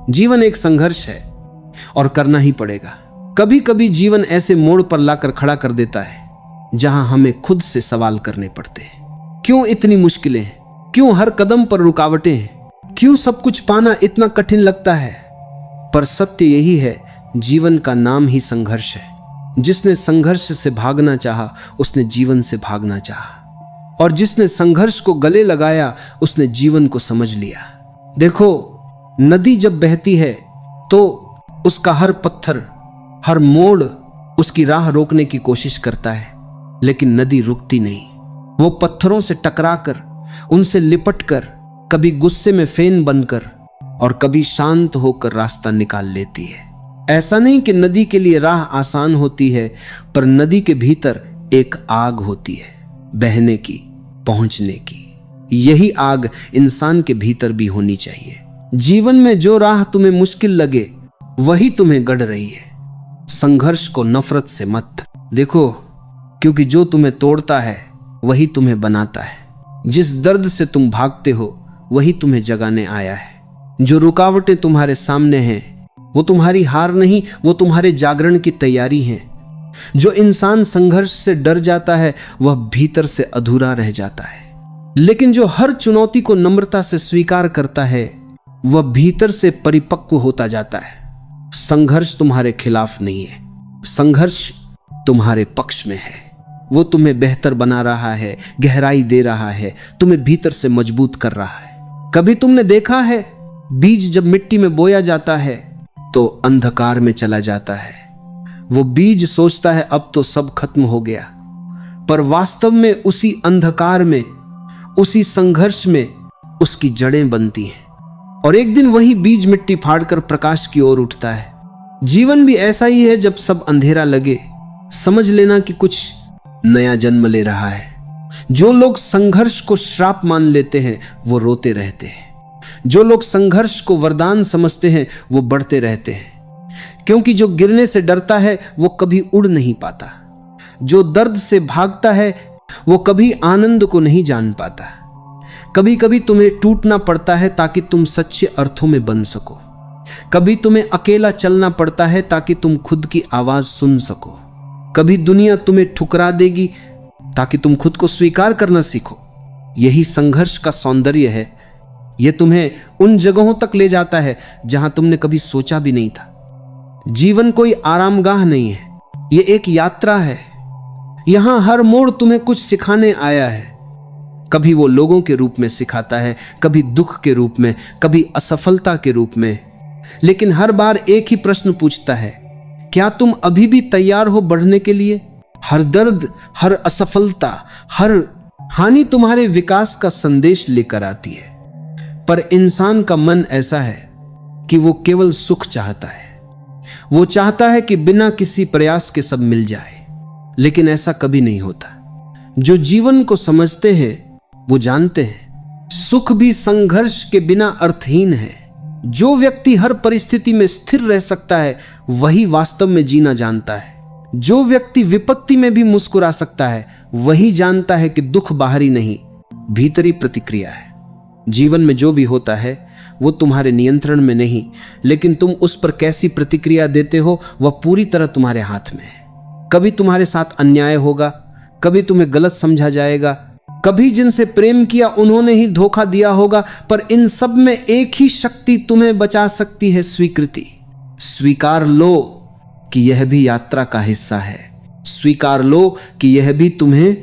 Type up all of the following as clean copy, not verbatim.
जीवन एक संघर्ष है और करना ही पड़ेगा। कभी कभी जीवन ऐसे मोड़ पर लाकर खड़ा कर देता है जहां हमें खुद से सवाल करने पड़ते हैं। क्यों इतनी मुश्किलें हैं? क्यों हर कदम पर रुकावटें हैं? क्यों सब कुछ पाना इतना कठिन लगता है? पर सत्य यही है, जीवन का नाम ही संघर्ष है। जिसने संघर्ष से भागना चाहा उसने जीवन से भागना चाहा, और जिसने संघर्ष को गले लगाया उसने जीवन को समझ लिया। देखो, नदी जब बहती है तो उसका हर पत्थर, हर मोड़ उसकी राह रोकने की कोशिश करता है, लेकिन नदी रुकती नहीं। वो पत्थरों से टकराकर, उनसे लिपटकर, कभी गुस्से में फेन बनकर और कभी शांत होकर रास्ता निकाल लेती है। ऐसा नहीं कि नदी के लिए राह आसान होती है, पर नदी के भीतर एक आग होती है, बहने की, पहुंचने की। यही आग इंसान के भीतर भी होनी चाहिए। जीवन में जो राह तुम्हें मुश्किल लगे वही तुम्हें गढ़ रही है। संघर्ष को नफरत से मत देखो, क्योंकि जो तुम्हें तोड़ता है वही तुम्हें बनाता है। जिस दर्द से तुम भागते हो वही तुम्हें जगाने आया है। जो रुकावटें तुम्हारे सामने हैं वो तुम्हारी हार नहीं, वो तुम्हारे जागरण की तैयारी है। जो इंसान संघर्ष से डर जाता है वह भीतर से अधूरा रह जाता है, लेकिन जो हर चुनौती को नम्रता से स्वीकार करता है वह भीतर से परिपक्व होता जाता है। संघर्ष तुम्हारे खिलाफ नहीं है, संघर्ष तुम्हारे पक्ष में है। वो तुम्हें बेहतर बना रहा है, गहराई दे रहा है, तुम्हें भीतर से मजबूत कर रहा है। कभी तुमने देखा है, बीज जब मिट्टी में बोया जाता है तो अंधकार में चला जाता है। वो बीज सोचता है अब तो सब खत्म हो गया, पर वास्तव में उसी अंधकार में, उसी संघर्ष में उसकी जड़ें बनती हैं, और एक दिन वही बीज मिट्टी फाड़कर प्रकाश की ओर उठता है। जीवन भी ऐसा ही है। जब सब अंधेरा लगे, समझ लेना कि कुछ नया जन्म ले रहा है। जो लोग संघर्ष को श्राप मान लेते हैं वो रोते रहते हैं। जो लोग संघर्ष को वरदान समझते हैं वो बढ़ते रहते हैं, क्योंकि जो गिरने से डरता है वो कभी उड़ नहीं पाता। जो दर्द से भागता है वो कभी आनंद को नहीं जान पाता। कभी कभी तुम्हें टूटना पड़ता है ताकि तुम सच्चे अर्थों में बन सको। कभी तुम्हें अकेला चलना पड़ता है ताकि तुम खुद की आवाज सुन सको। कभी दुनिया तुम्हें ठुकरा देगी ताकि तुम खुद को स्वीकार करना सीखो। यही संघर्ष का सौंदर्य है। यह तुम्हें उन जगहों तक ले जाता है जहां तुमने कभी सोचा भी नहीं था। जीवन कोई आरामगाह नहीं है, यह एक यात्रा है। यहां हर मोड़ तुम्हें कुछ सिखाने आया है। कभी वो लोगों के रूप में सिखाता है, कभी दुख के रूप में, कभी असफलता के रूप में, लेकिन हर बार एक ही प्रश्न पूछता है, क्या तुम अभी भी तैयार हो बढ़ने के लिए? हर दर्द, हर असफलता, हर हानि तुम्हारे विकास का संदेश लेकर आती है। पर इंसान का मन ऐसा है कि वो केवल सुख चाहता है। वो चाहता है कि बिना किसी प्रयास के सब मिल जाए, लेकिन ऐसा कभी नहीं होता। जो जीवन को समझते हैं वो जानते हैं सुख भी संघर्ष के बिना अर्थहीन है। जो व्यक्ति हर परिस्थिति में स्थिर रह सकता है वही वास्तव में जीना जानता है। जो व्यक्ति विपत्ति में भी मुस्कुरा सकता है वही जानता है कि दुख बाहरी नहीं, भीतरी प्रतिक्रिया है। जीवन में जो भी होता है वो तुम्हारे नियंत्रण में नहीं, लेकिन तुम उस पर कैसी प्रतिक्रिया देते हो वह पूरी तरह तुम्हारे हाथ में है। कभी तुम्हारे साथ अन्याय होगा, कभी तुम्हें गलत समझा जाएगा, कभी जिनसे प्रेम किया उन्होंने ही धोखा दिया होगा, पर इन सब में एक ही शक्ति तुम्हें बचा सकती है, स्वीकृति। स्वीकार लो कि यह भी यात्रा का हिस्सा है। स्वीकार लो कि यह भी तुम्हें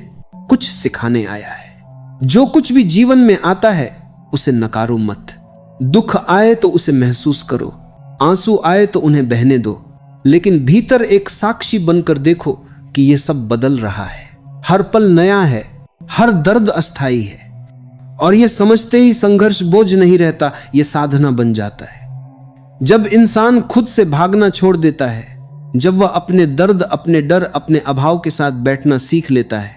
कुछ सिखाने आया है। जो कुछ भी जीवन में आता है उसे नकारो मत। दुख आए तो उसे महसूस करो, आंसू आए तो उन्हें बहने दो, लेकिन भीतर एक साक्षी बनकर देखो कि यह सब बदल रहा है। हर पल नया है, हर दर्द अस्थाई है, और यह समझते ही संघर्ष बोझ नहीं रहता, यह साधना बन जाता है। जब इंसान खुद से भागना छोड़ देता है, जब वह अपने दर्द, अपने डर, अपने अभाव के साथ बैठना सीख लेता है,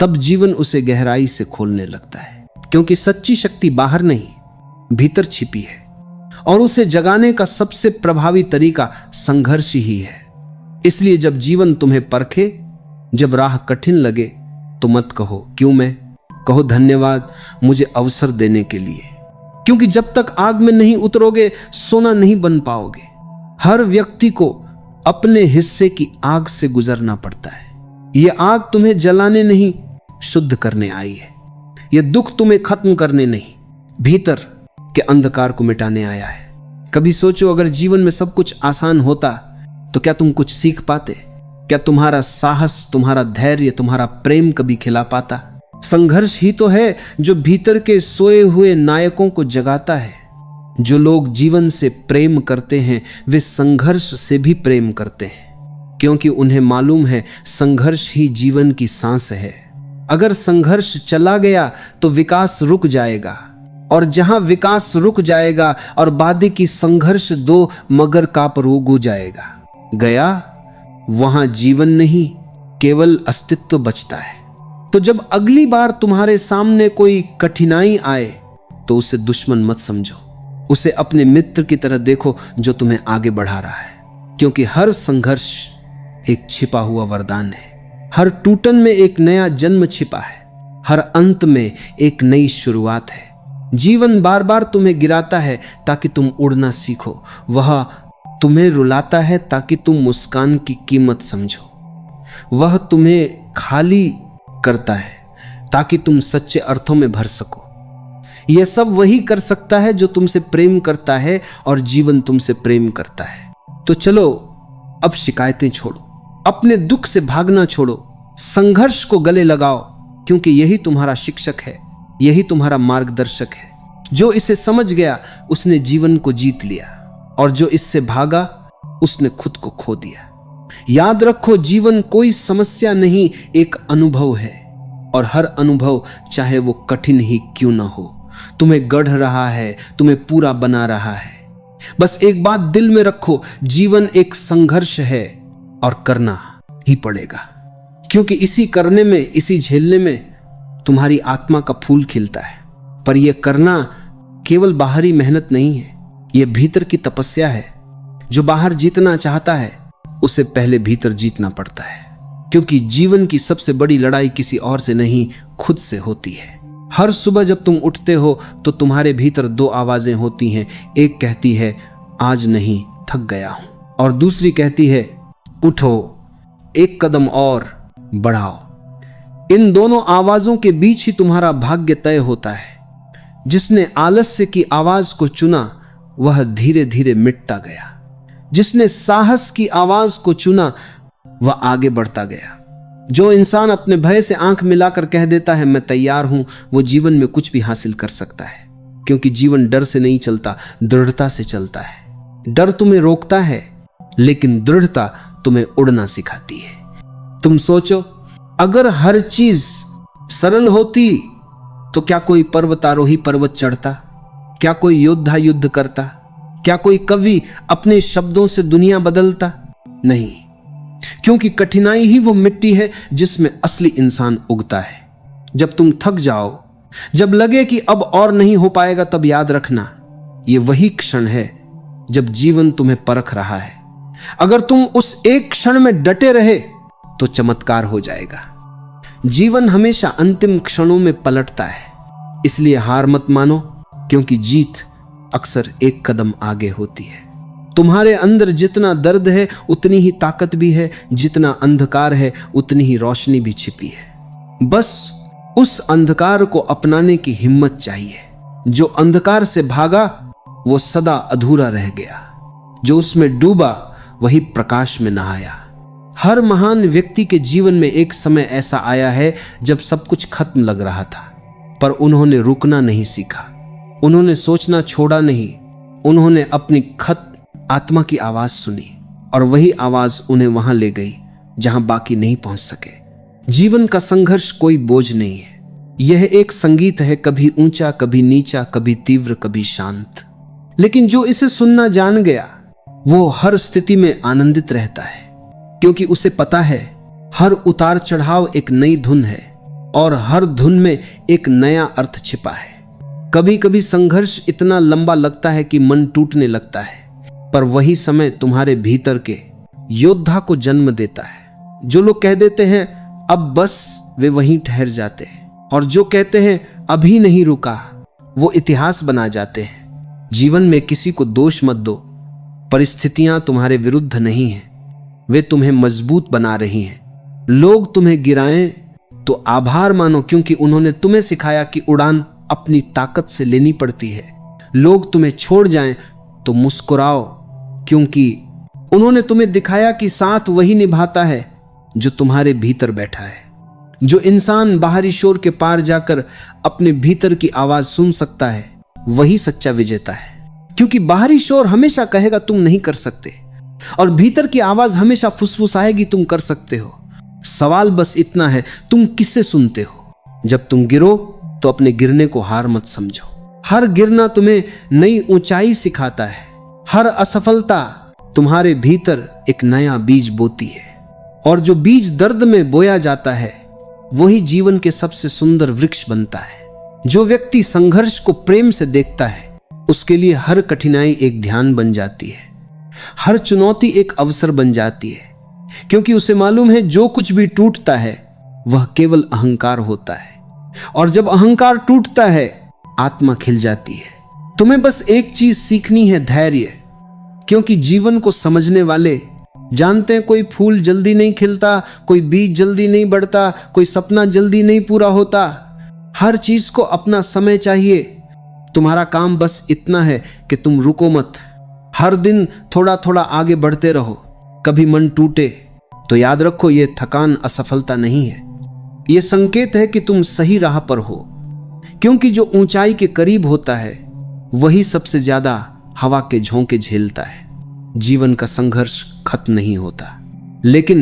तब जीवन उसे गहराई से खोलने लगता है। क्योंकि सच्ची शक्ति बाहर नहीं, भीतर छिपी है, और उसे जगाने का सबसे प्रभावी तरीका संघर्ष ही है। इसलिए जब जीवन तुम्हें परखे, जब राह कठिन लगे, तो मत कहो क्यों मैं, कहो धन्यवाद मुझे अवसर देने के लिए। क्योंकि जब तक आग में नहीं उतरोगे सोना नहीं बन पाओगे। हर व्यक्ति को अपने हिस्से की आग से गुजरना पड़ता है। यह आग तुम्हें जलाने नहीं, शुद्ध करने आई है। यह दुख तुम्हें खत्म करने नहीं, भीतर के अंधकार को मिटाने आया है। कभी सोचो, अगर जीवन में सब कुछ आसान होता तो क्या तुम कुछ सीख पाते? क्या तुम्हारा साहस, तुम्हारा धैर्य, तुम्हारा प्रेम कभी खिला पाता? संघर्ष ही तो है जो भीतर के सोए हुए नायकों को जगाता है। जो लोग जीवन से प्रेम करते हैं वे संघर्ष से भी प्रेम करते हैं, क्योंकि उन्हें मालूम है संघर्ष ही जीवन की सांस है। अगर संघर्ष चला गया तो विकास रुक जाएगा, और जहां विकास रुक जाएगा और बादे की संघर्ष दो मगर का परोग हो जाएगा गया, वहां जीवन नहीं केवल अस्तित्व बचता है। तो जब अगली बार तुम्हारे सामने कोई कठिनाई आए तो उसे दुश्मन मत समझो, उसे अपने मित्र की तरह देखो जो तुम्हें आगे बढ़ा रहा है। क्योंकि हर संघर्ष एक छिपा हुआ वरदान है। हर टूटन में एक नया जन्म छिपा है। हर अंत में एक नई शुरुआत है। जीवन बार बार तुम्हें गिराता है ताकि तुम उड़ना सीखो। वह तुम्हें रुलाता है ताकि तुम मुस्कान की कीमत समझो। वह तुम्हें खाली करता है ताकि तुम सच्चे अर्थों में भर सको। यह सब वही कर सकता है जो तुमसे प्रेम करता है, और जीवन तुमसे प्रेम करता है। तो चलो अब शिकायतें छोड़ो, अपने दुख से भागना छोड़ो, संघर्ष को गले लगाओ, क्योंकि यही तुम्हारा शिक्षक है, यही तुम्हारा मार्गदर्शक है। जो इसे समझ गया उसने जीवन को जीत लिया, और जो इससे भागा उसने खुद को खो दिया। याद रखो, जीवन कोई समस्या नहीं, एक अनुभव है, और हर अनुभव चाहे वो कठिन ही क्यों ना हो तुम्हें गढ़ रहा है, तुम्हें पूरा बना रहा है। बस एक बात दिल में रखो, जीवन एक संघर्ष है और करना ही पड़ेगा, क्योंकि इसी करने में, इसी झेलने में तुम्हारी आत्मा का फूल खिलता है। पर यह करना केवल बाहरी मेहनत नहीं है, यह भीतर की तपस्या है। जो बाहर जीतना चाहता है उसे पहले भीतर जीतना पड़ता है, क्योंकि जीवन की सबसे बड़ी लड़ाई किसी और से नहीं, खुद से होती है। हर सुबह जब तुम उठते हो तो तुम्हारे भीतर दो आवाजें होती हैं। एक कहती है आज नहीं, थक गया हूं, और दूसरी कहती है उठो, एक कदम और बढ़ाओ। इन दोनों आवाजों के बीच ही तुम्हारा भाग्य तय होता है। जिसने आलस्य की आवाज को चुना वह धीरे धीरे मिटता गया, जिसने साहस की आवाज को चुना वह आगे बढ़ता गया। जो इंसान अपने भय से आंख मिलाकर कह देता है मैं तैयार हूं, वो जीवन में कुछ भी हासिल कर सकता है, क्योंकि जीवन डर से नहीं चलता, दृढ़ता से चलता है। डर तुम्हें रोकता है, लेकिन दृढ़ता तुम्हें उड़ना सिखाती है। तुम सोचो, अगर हर चीज सरल होती तो क्या कोई पर्वतारोही पर्वत चढ़ता? क्या कोई योद्धा युद्ध करता? क्या कोई कवि अपने शब्दों से दुनिया बदलता? नहीं, क्योंकि कठिनाई ही वो मिट्टी है जिसमें असली इंसान उगता है। जब तुम थक जाओ, जब लगे कि अब और नहीं हो पाएगा, तब याद रखना ये वही क्षण है जब जीवन तुम्हें परख रहा है। अगर तुम उस एक क्षण में डटे रहे तो चमत्कार हो जाएगा। जीवन हमेशा अंतिम क्षणों में पलटता है, इसलिए हार मत मानो, क्योंकि जीत अक्सर एक कदम आगे होती है। तुम्हारे अंदर जितना दर्द है उतनी ही ताकत भी है, जितना अंधकार है उतनी ही रोशनी भी छिपी है। बस उस अंधकार को अपनाने की हिम्मत चाहिए। जो अंधकार से भागा वो सदा अधूरा रह गया, जो उसमें डूबा वही प्रकाश में नहाया। हर महान व्यक्ति के जीवन में एक समय ऐसा आया है जब सब कुछ खत्म लग रहा था, पर उन्होंने रुकना नहीं सीखा, उन्होंने सोचना छोड़ा नहीं। उन्होंने अपनी खत आत्मा की आवाज सुनी, और वही आवाज उन्हें वहां ले गई जहां बाकी नहीं पहुंच सके। जीवन का संघर्ष कोई बोझ नहीं है, यह एक संगीत है, कभी ऊंचा, कभी नीचा, कभी तीव्र, कभी शांत। लेकिन जो इसे सुनना जान गया वो हर स्थिति में आनंदित रहता है, क्योंकि उसे पता है हर उतार चढ़ाव एक नई धुन है, और हर धुन में एक नया अर्थ छिपा है। कभी कभी संघर्ष इतना लंबा लगता है कि मन टूटने लगता है, पर वही समय तुम्हारे भीतर के योद्धा को जन्म देता है। जो लोग कह देते हैं अब बस, वे वहीं ठहर जाते हैं, और जो कहते हैं अभी नहीं रुका, वो इतिहास बना जाते हैं। जीवन में किसी को दोष मत दो। परिस्थितियां तुम्हारे विरुद्ध नहीं हैं, वे तुम्हें मजबूत बना रही हैं। लोग तुम्हें गिराएं तो आभार मानो, क्योंकि उन्होंने तुम्हें सिखाया कि उड़ान अपनी ताकत से लेनी पड़ती है। लोग तुम्हें छोड़ जाएं तो मुस्कुराओ, क्योंकि उन्होंने तुम्हें दिखाया कि साथ वही निभाता है जो तुम्हारे भीतर बैठा है। जो इंसान बाहरी शोर के पार जाकर अपने भीतर की आवाज सुन सकता है, वही सच्चा विजेता है। क्योंकि बाहरी शोर हमेशा कहेगा तुम नहीं कर सकते, और भीतर की आवाज हमेशा फुसफुसाएगी तुम कर सकते हो। सवाल बस इतना है, तुम किससे सुनते हो। जब तुम गिरो तो अपने गिरने को हार मत समझो। हर गिरना तुम्हें नई ऊंचाई सिखाता है। हर असफलता तुम्हारे भीतर एक नया बीज बोती है, और जो बीज दर्द में बोया जाता है वही जीवन के सबसे सुंदर वृक्ष बनता है। जो व्यक्ति संघर्ष को प्रेम से देखता है, उसके लिए हर कठिनाई एक ध्यान बन जाती है, हर चुनौती एक अवसर बन जाती है, क्योंकि उसे मालूम है जो कुछ भी टूटता है वह केवल अहंकार होता है, और जब अहंकार टूटता है आत्मा खिल जाती है। तुम्हें बस एक चीज सीखनी है, धैर्य। क्योंकि जीवन को समझने वाले जानते हैं कोई फूल जल्दी नहीं खिलता, कोई बीज जल्दी नहीं बढ़ता, कोई सपना जल्दी नहीं पूरा होता। हर चीज को अपना समय चाहिए। तुम्हारा काम बस इतना है कि तुम रुको मत, हर दिन थोड़ा थोड़ा आगे बढ़ते रहो। कभी मन टूटे तो याद रखो, ये थकान असफलता नहीं है, ये संकेत है कि तुम सही राह पर हो। क्योंकि जो ऊंचाई के करीब होता है वही सबसे ज्यादा हवा के झोंके झेलता है। जीवन का संघर्ष खत्म नहीं होता, लेकिन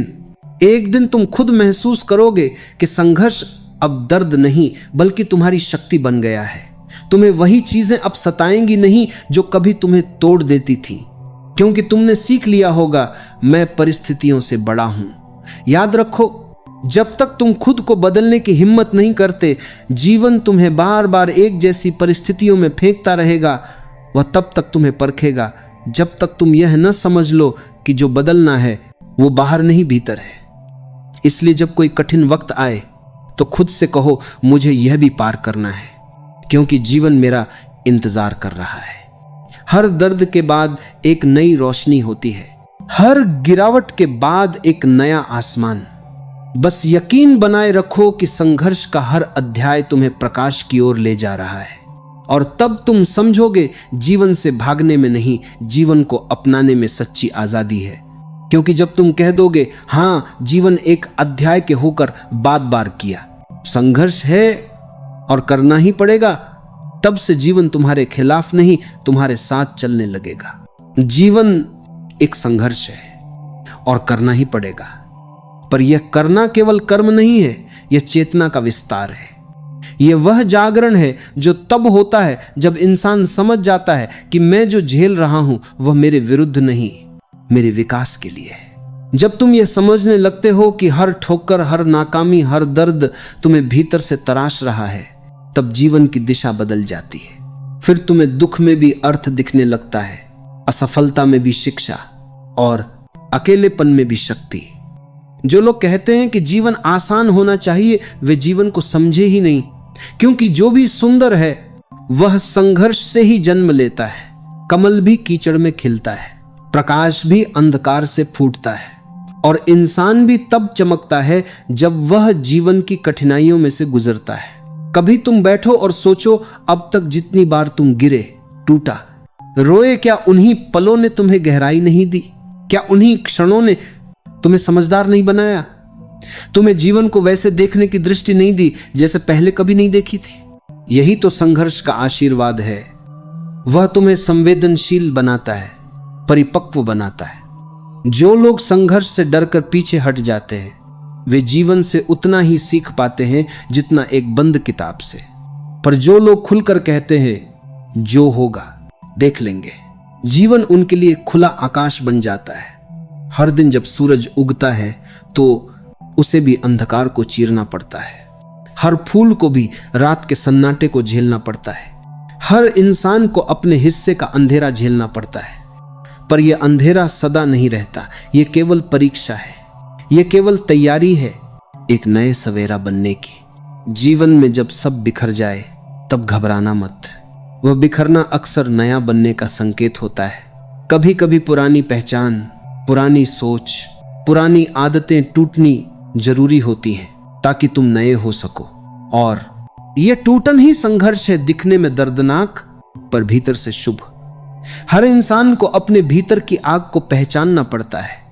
एक दिन तुम खुद महसूस करोगे कि संघर्ष अब दर्द नहीं बल्कि तुम्हारी शक्ति बन गया है। तुम्हें वही चीजें अब सताएंगी नहीं जो कभी तुम्हें तोड़ देती थी, क्योंकि तुमने सीख लिया होगा मैं परिस्थितियों से बड़ा हूं। याद रखो, जब तक तुम खुद को बदलने की हिम्मत नहीं करते, जीवन तुम्हें बार बार एक जैसी परिस्थितियों में फेंकता रहेगा। वह तब तक तुम्हें परखेगा जब तक तुम यह न समझ लो कि जो बदलना है वो बाहर नहीं भीतर है। इसलिए जब कोई कठिन वक्त आए तो खुद से कहो, मुझे यह भी पार करना है, क्योंकि जीवन मेरा इंतजार कर रहा है। हर दर्द के बाद एक नई रोशनी होती है, हर गिरावट के बाद एक नया आसमान। बस यकीन बनाए रखो कि संघर्ष का हर अध्याय तुम्हें प्रकाश की ओर ले जा रहा है, और तब तुम समझोगे जीवन से भागने में नहीं, जीवन को अपनाने में सच्ची आजादी है। क्योंकि जब तुम कह दोगे हाँ, जीवन एक अध्याय के होकर बार बार किया, संघर्ष है और करना ही पड़ेगा, तब से जीवन तुम्हारे खिलाफ नहीं तुम्हारे साथ चलने लगेगा। जीवन एक संघर्ष है और करना ही पड़ेगा, पर यह करना केवल कर्म नहीं है, यह चेतना का विस्तार है। यह वह जागरण है जो तब होता है जब इंसान समझ जाता है कि मैं जो झेल रहा हूं वह मेरे विरुद्ध नहीं, मेरे विकास के लिए है। जब तुम यह समझने लगते हो कि हर ठोकर, हर नाकामी, हर दर्द तुम्हें भीतर से तराश रहा है, तब जीवन की दिशा बदल जाती है। फिर तुम्हें दुख में भी अर्थ दिखने लगता है, असफलता में भी शिक्षा, और अकेलेपन में भी शक्ति। जो लोग कहते हैं कि जीवन आसान होना चाहिए, वे जीवन को समझे ही नहीं, क्योंकि जो भी सुंदर है वह संघर्ष से ही जन्म लेता है। कमल भी कीचड़ में खिलता है, प्रकाश भी अंधकार से फूटता है, और इंसान भी तब चमकता है जब वह जीवन की कठिनाइयों में से गुजरता है। कभी तुम बैठो और सोचो, अब तक जितनी बार तुम गिरे, टूटा, रोए, क्या उन्हीं पलों ने तुम्हें गहराई नहीं दी? क्या उन्हीं क्षणों ने तुम्हें समझदार नहीं बनाया? तुम्हें जीवन को वैसे देखने की दृष्टि नहीं दी जैसे पहले कभी नहीं देखी थी। यही तो संघर्ष का आशीर्वाद है। वह तुम्हें संवेदनशील बनाता है, परिपक्व बनाता है। जो लोग संघर्ष से डरकर पीछे हट जाते हैं, वे जीवन से उतना ही सीख पाते हैं जितना एक बंद किताब से। पर जो लोग खुलकर कहते हैं जो होगा देख लेंगे, जीवन उनके लिए खुला आकाश बन जाता है। हर दिन जब सूरज उगता है तो उसे भी अंधकार को चीरना पड़ता है। हर फूल को भी रात के सन्नाटे को झेलना पड़ता है। हर इंसान को अपने हिस्से का अंधेरा झेलना पड़ता है। पर यह अंधेरा सदा नहीं रहता, यह केवल परीक्षा है, यह केवल तैयारी है एक नए सवेरा बनने की। जीवन में जब सब बिखर जाए तब घबराना मत, वह बिखरना अक्सर नया बनने का संकेत होता है। कभी कभी पुरानी पहचान, पुरानी सोच, पुरानी आदतें टूटनी जरूरी होती हैं ताकि तुम नए हो सको। और यह टूटन ही संघर्ष है, दिखने में दर्दनाक पर भीतर से शुभ। हर इंसान को अपने भीतर की आग को पहचानना पड़ता है।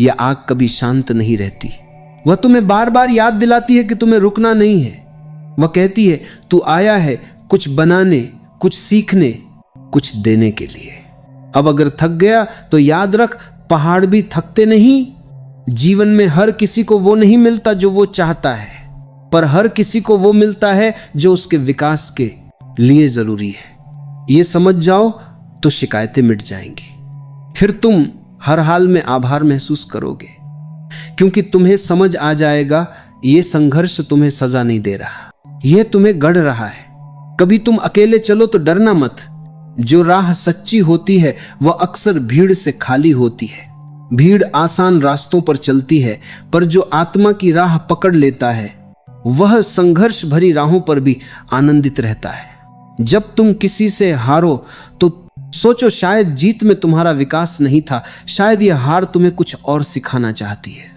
यह आग कभी शांत नहीं रहती। वह तुम्हें बार बार याद दिलाती है कि तुम्हें रुकना नहीं है। वह कहती है तू आया है कुछ बनाने, कुछ सीखने, कुछ देने के लिए। अब अगर थक गया तो याद रख, पहाड़ भी थकते नहीं। जीवन में हर किसी को वो नहीं मिलता जो वो चाहता है, पर हर किसी को वो मिलता है जो उसके विकास के लिए जरूरी है। ये समझ जाओ तो शिकायतें मिट जाएंगी। फिर तुम हर हाल में आभार महसूस करोगे, क्योंकि तुम्हें समझ आ जाएगा ये संघर्ष तुम्हें सजा नहीं दे रहा, यह तुम्हें गढ़ रहा है। कभी तुम अकेले चलो तो डरना मत। जो राह सच्ची होती है वह अक्सर भीड़ से खाली होती है। भीड़ आसान रास्तों पर चलती है, पर जो आत्मा की राह पकड़ लेता है वह संघर्ष भरी राहों पर भी आनंदित रहता है। जब तुम किसी से हारो तो सोचो शायद जीत में तुम्हारा विकास नहीं था, शायद यह हार तुम्हें कुछ और सिखाना चाहती है।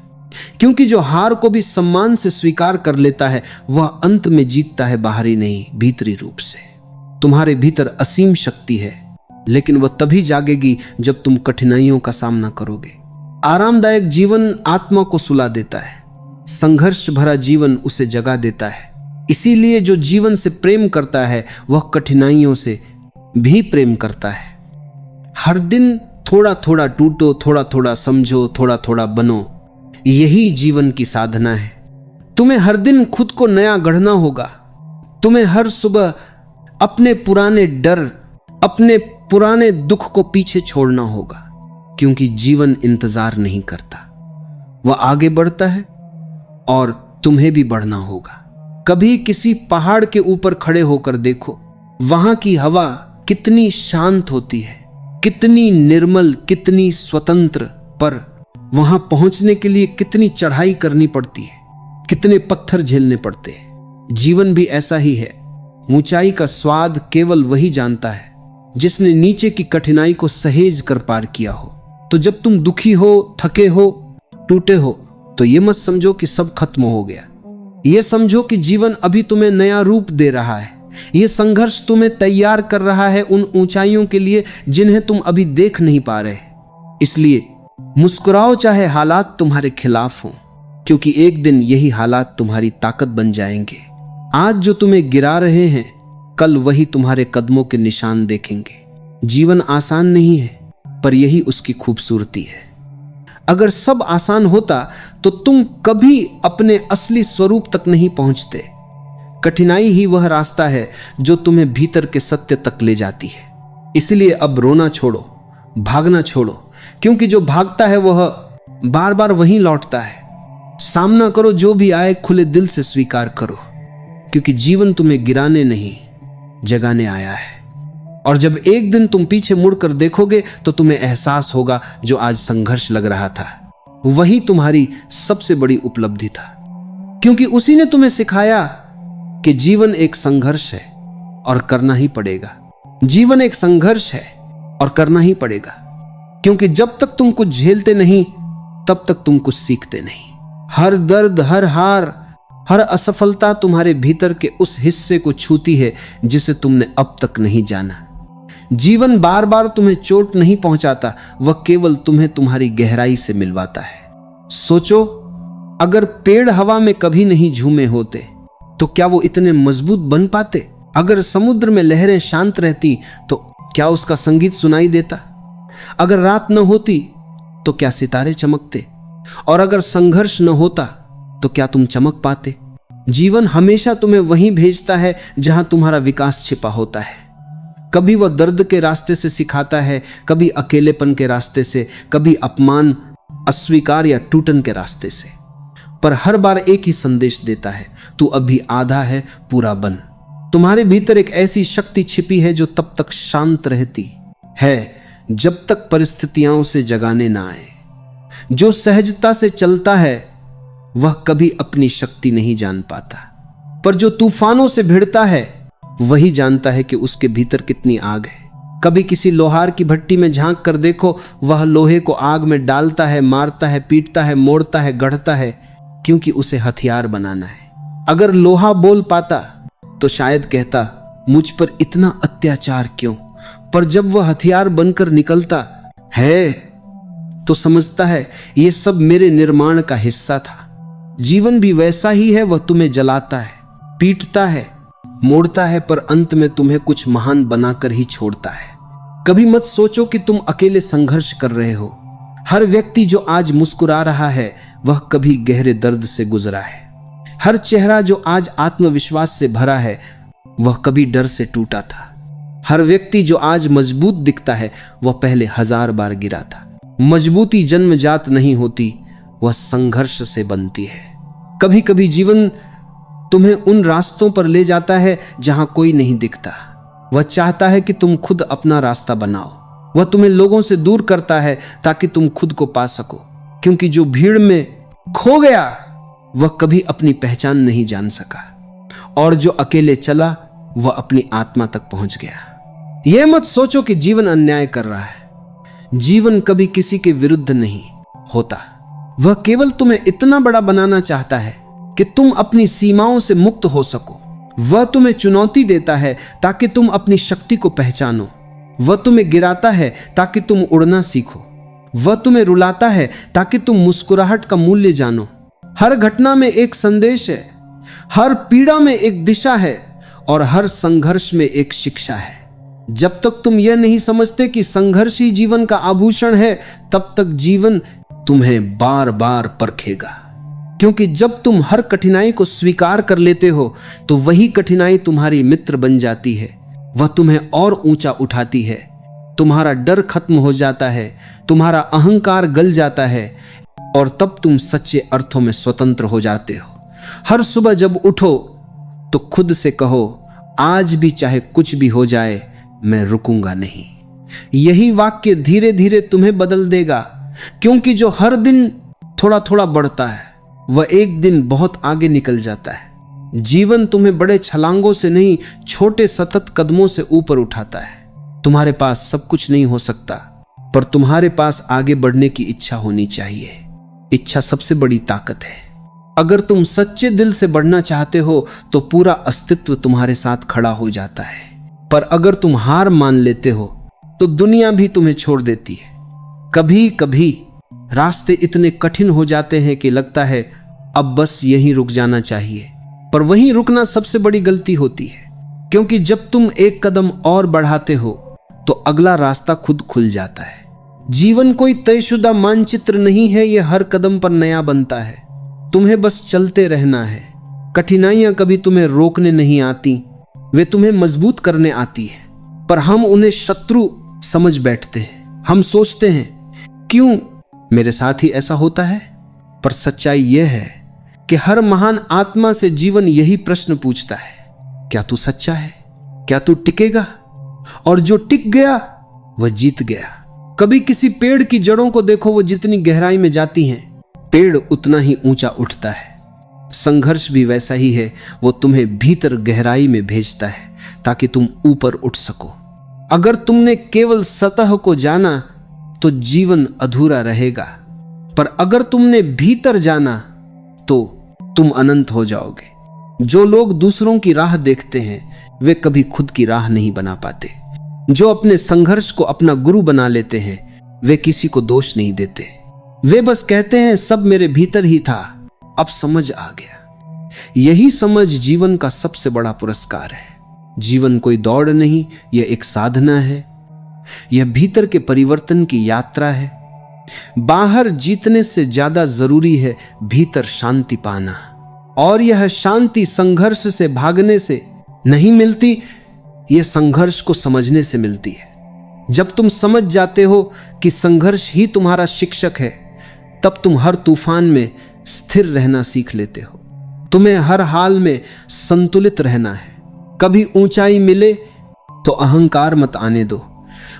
क्योंकि जो हार को भी सम्मान से स्वीकार कर लेता है वह अंत में जीतता है, बाहरी नहीं भीतरी रूप से। तुम्हारे भीतर असीम शक्ति है, लेकिन वह तभी जागेगी जब तुम कठिनाइयों का सामना करोगे। आरामदायक जीवन आत्मा को सुला देता है, संघर्ष भरा जीवन उसे जगा देता है। इसीलिए जो जीवन से प्रेम करता है वह कठिनाइयों से भी प्रेम करता है। हर दिन थोड़ा थोड़ा टूटो, थोड़ा थोड़ा समझो, थोड़ा थोड़ा बनो, यही जीवन की साधना है। तुम्हें हर दिन खुद को नया गढ़ना होगा। तुम्हें हर सुबह अपने पुराने डर, अपने पुराने दुख को पीछे छोड़ना होगा, क्योंकि जीवन इंतजार नहीं करता, वह आगे बढ़ता है और तुम्हें भी बढ़ना होगा। कभी किसी पहाड़ के ऊपर खड़े होकर देखो, वहां की हवा कितनी शांत होती है, कितनी निर्मल, कितनी स्वतंत्र, पर वहां पहुंचने के लिए कितनी चढ़ाई करनी पड़ती है, कितने पत्थर झेलने पड़ते हैं। जीवन भी ऐसा ही है। ऊंचाई का स्वाद केवल वही जानता है जिसने नीचे की कठिनाई को सहेज कर पार किया हो। तो जब तुम दुखी हो, थके हो, टूटे हो, तो ये मत समझो कि सब खत्म हो गया। ये समझो कि जीवन अभी तुम्हें नया रूप दे रहा है। ये संघर्ष तुम्हें तैयार कर रहा है उन ऊंचाइयों के लिए जिन्हें तुम अभी देख नहीं पा रहे। इसलिए मुस्कुराओ चाहे हालात तुम्हारे खिलाफ हों, क्योंकि एक दिन यही हालात तुम्हारी ताकत बन जाएंगे। आज जो तुम्हें गिरा रहे हैं, कल वही तुम्हारे कदमों के निशान देखेंगे। जीवन आसान नहीं है, पर यही उसकी खूबसूरती है। अगर सब आसान होता तो तुम कभी अपने असली स्वरूप तक नहीं पहुंचते। कठिनाई ही वह रास्ता है जो तुम्हें भीतर के सत्य तक ले जाती है। इसलिए अब रोना छोड़ो, भागना छोड़ो, क्योंकि जो भागता है वह बार बार वहीं लौटता है। सामना करो, जो भी आए खुले दिल से स्वीकार करो, क्योंकि जीवन तुम्हें गिराने नहीं जगाने आया है। और जब एक दिन तुम पीछे मुड़कर देखोगे तो तुम्हें एहसास होगा जो आज संघर्ष लग रहा था वही तुम्हारी सबसे बड़ी उपलब्धि था, क्योंकि उसी ने तुम्हें सिखाया कि जीवन एक संघर्ष है और करना ही पड़ेगा। जीवन एक संघर्ष है और करना ही पड़ेगा, क्योंकि जब तक तुम कुछ झेलते नहीं तब तक तुम कुछ सीखते नहीं। हर दर्द, हर हार, हर असफलता तुम्हारे भीतर के उस हिस्से को छूती है जिसे तुमने अब तक नहीं जाना। जीवन बार बार तुम्हें चोट नहीं पहुंचाता, वह केवल तुम्हें तुम्हारी गहराई से मिलवाता है। सोचो, अगर पेड़ हवा में कभी नहीं झूमे होते तो क्या वो इतने मजबूत बन पाते? अगर समुद्र में लहरें शांत रहती तो क्या उसका संगीत सुनाई देता? अगर रात न होती तो क्या सितारे चमकते? और अगर संघर्ष न होता तो क्या तुम चमक पाते? जीवन हमेशा तुम्हें वहीं भेजता है जहां तुम्हारा विकास छिपा होता है। कभी वह दर्द के रास्ते से सिखाता है, कभी अकेलेपन के रास्ते से, कभी अपमान, अस्वीकार या टूटन के रास्ते से, पर हर बार एक ही संदेश देता है, तू अभी आधा है, पूरा बन। तुम्हारे भीतर एक ऐसी शक्ति छिपी है जो तब तक शांत रहती है जब तक परिस्थितियां उसे जगाने ना आए। जो सहजता से चलता है वह कभी अपनी शक्ति नहीं जान पाता, पर जो तूफानों से भिड़ता है वही जानता है कि उसके भीतर कितनी आग है। कभी किसी लोहार की भट्टी में झांक कर देखो, वह लोहे को आग में डालता है, मारता है, पीटता है, मोड़ता है, गढ़ता है, क्योंकि उसे हथियार बनाना है। अगर लोहा बोल पाता तो शायद कहता, मुझ पर इतना अत्याचार क्यों? पर जब वह हथियार बनकर निकलता है तो समझता है यह सब मेरे निर्माण का हिस्सा था। जीवन भी वैसा ही है, वह तुम्हें जलाता है, पीटता है, मोड़ता है, पर अंत में तुम्हें कुछ महान बनाकर ही छोड़ता है। कभी मत सोचो कि तुम अकेले संघर्ष कर रहे हो। हर व्यक्ति जो आज मुस्कुरा रहा है वह कभी गहरे दर्द से गुजरा है। हर चेहरा जो आज आत्मविश्वास से भरा है वह कभी डर से टूटा था। हर व्यक्ति जो आज मजबूत दिखता है वह पहले 1000 बार गिरा था। मजबूती जन्मजात नहीं होती, वह संघर्ष से बनती है। कभी कभी जीवन तुम्हें उन रास्तों पर ले जाता है जहां कोई नहीं दिखता। वह चाहता है कि तुम खुद अपना रास्ता बनाओ। वह तुम्हें लोगों से दूर करता है ताकि तुम खुद को पा सको, क्योंकि जो भीड़ में खो गया वह कभी अपनी पहचान नहीं जान सका, और जो अकेले चला वह अपनी आत्मा तक पहुंच गया। यह मत सोचो कि जीवन अन्याय कर रहा है। जीवन कभी किसी के विरुद्ध नहीं होता। वह केवल तुम्हें इतना बड़ा बनाना चाहता है कि तुम अपनी सीमाओं से मुक्त हो सको। वह तुम्हें चुनौती देता है ताकि तुम अपनी शक्ति को पहचानो। वह तुम्हें गिराता है ताकि तुम उड़ना सीखो। वह तुम्हें रुलाता है ताकि तुम मुस्कुराहट का मूल्य जानो। हर घटना में एक संदेश है, हर पीड़ा में एक दिशा है, और हर संघर्ष में एक शिक्षा है। जब तक तुम यह नहीं समझते कि संघर्ष ही जीवन का आभूषण है, तब तक जीवन तुम्हें बार बार परखेगा। क्योंकि जब तुम हर कठिनाई को स्वीकार कर लेते हो तो वही कठिनाई तुम्हारी मित्र बन जाती है। वह तुम्हें और ऊंचा उठाती है। तुम्हारा डर खत्म हो जाता है, तुम्हारा अहंकार गल जाता है, और तब तुम सच्चे अर्थों में स्वतंत्र हो जाते हो। हर सुबह जब उठो तो खुद से कहो, आज भी चाहे कुछ भी हो जाए मैं रुकूंगा नहीं। यही वाक्य धीरे धीरे तुम्हें बदल देगा, क्योंकि जो हर दिन थोड़ा थोड़ा बढ़ता है वह एक दिन बहुत आगे निकल जाता है। जीवन तुम्हें बड़े छलांगों से नहीं, छोटे सतत कदमों से ऊपर उठाता है। तुम्हारे पास सब कुछ नहीं हो सकता, पर तुम्हारे पास आगे बढ़ने की इच्छा होनी चाहिए। इच्छा सबसे बड़ी ताकत है। अगर तुम सच्चे दिल से बढ़ना चाहते हो तो पूरा अस्तित्व तुम्हारे साथ खड़ा हो जाता है। पर अगर तुम हार मान लेते हो तो दुनिया भी तुम्हें छोड़ देती है। कभी कभी रास्ते इतने कठिन हो जाते हैं कि लगता है अब बस यहीं रुक जाना चाहिए, पर वहीं रुकना सबसे बड़ी गलती होती है। क्योंकि जब तुम एक कदम और बढ़ाते हो तो अगला रास्ता खुद खुल जाता है। जीवन कोई तयशुदा मानचित्र नहीं है, यह हर कदम पर नया बनता है। तुम्हें बस चलते रहना है। कठिनाइयां कभी तुम्हें रोकने नहीं आती, वे तुम्हें मजबूत करने आती है। पर हम उन्हें शत्रु समझ बैठते हैं। हम सोचते हैं क्यों मेरे साथ ही ऐसा होता है। पर सच्चाई यह है कि हर महान आत्मा से जीवन यही प्रश्न पूछता है, क्या तू सच्चा है? क्या तू टिकेगा? और जो टिक गया वह जीत गया। कभी किसी पेड़ की जड़ों को देखो, वो जितनी गहराई में जाती हैं पेड़ उतना ही ऊंचा उठता है। संघर्ष भी वैसा ही है, वो तुम्हें भीतर गहराई में भेजता है ताकि तुम ऊपर उठ सको। अगर तुमने केवल सतह को जाना तो जीवन अधूरा रहेगा, पर अगर तुमने भीतर जाना तो तुम अनंत हो जाओगे। जो लोग दूसरों की राह देखते हैं वे कभी खुद की राह नहीं बना पाते। जो अपने संघर्ष को अपना गुरु बना लेते हैं वे किसी को दोष नहीं देते। वे बस कहते हैं सब मेरे भीतर ही था, अब समझ आ गया। यही समझ जीवन का सबसे बड़ा पुरस्कार है। जीवन कोई दौड़ नहीं, यह एक साधना है। यह भीतर के परिवर्तन की यात्रा है। बाहर जीतने से ज्यादा जरूरी है भीतर शांति पाना, और यह शांति संघर्ष से भागने से नहीं मिलती, यह संघर्ष को समझने से मिलती है। जब तुम समझ जाते हो कि संघर्ष ही तुम्हारा शिक्षक है, तब तुम हर तूफान में स्थिर रहना सीख लेते हो। तुम्हें हर हाल में संतुलित रहना है। कभी ऊंचाई मिले तो अहंकार मत आने दो,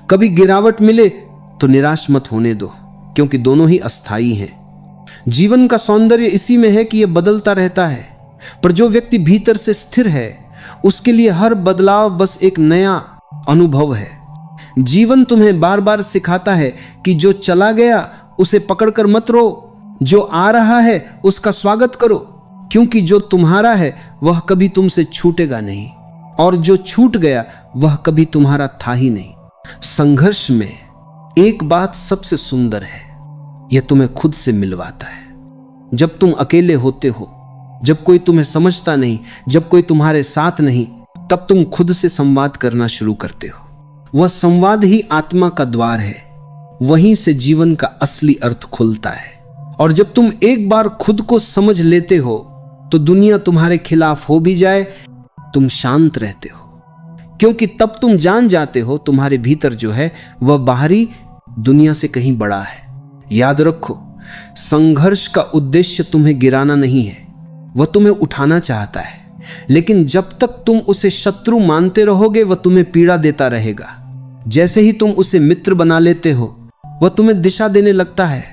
कभी गिरावट मिले तो निराश मत होने दो, क्योंकि दोनों ही अस्थाई हैं। जीवन का सौंदर्य इसी में है कि यह बदलता रहता है, पर जो व्यक्ति भीतर से स्थिर है उसके लिए हर बदलाव बस एक नया अनुभव है। जीवन तुम्हें बार बार सिखाता है कि जो चला गया उसे पकड़कर मत रो, जो आ रहा है उसका स्वागत करो, क्योंकि जो तुम्हारा है वह कभी तुमसे छूटेगा नहीं, और जो छूट गया वह कभी तुम्हारा था ही नहीं। संघर्ष में एक बात सबसे सुंदर है, यह तुम्हें खुद से मिलवाता है। जब तुम अकेले होते हो, जब कोई तुम्हें समझता नहीं, जब कोई तुम्हारे साथ नहीं, तब तुम खुद से संवाद करना शुरू करते हो। वह संवाद ही आत्मा का द्वार है, वहीं से जीवन का असली अर्थ खुलता है। और जब तुम एक बार खुद को समझ लेते हो तो दुनिया तुम्हारे खिलाफ हो भी जाए, तुम शांत रहते हो, क्योंकि तब तुम जान जाते हो तुम्हारे भीतर जो है वह बाहरी दुनिया से कहीं बड़ा है। याद रखो, संघर्ष का उद्देश्य तुम्हें गिराना नहीं है, वह तुम्हें उठाना चाहता है। लेकिन जब तक तुम उसे शत्रु मानते रहोगे वह तुम्हें पीड़ा देता रहेगा। जैसे ही तुम उसे मित्र बना लेते हो वह तुम्हें दिशा देने लगता है।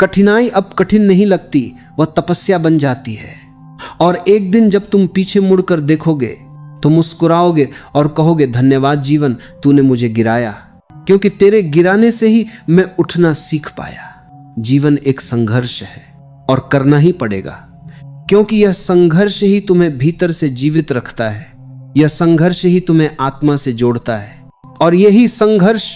कठिनाई अब कठिन नहीं लगती, वह तपस्या बन जाती है। और एक दिन जब तुम पीछे मुड़कर देखोगे तो मुस्कुराओगे और कहोगे, धन्यवाद जीवन, तूने मुझे गिराया, क्योंकि तेरे गिराने से ही मैं उठना सीख पाया। जीवन एक संघर्ष है और करना ही पड़ेगा, क्योंकि यह संघर्ष ही तुम्हें भीतर से जीवित रखता है। यह संघर्ष ही तुम्हें आत्मा से जोड़ता है, और यही संघर्ष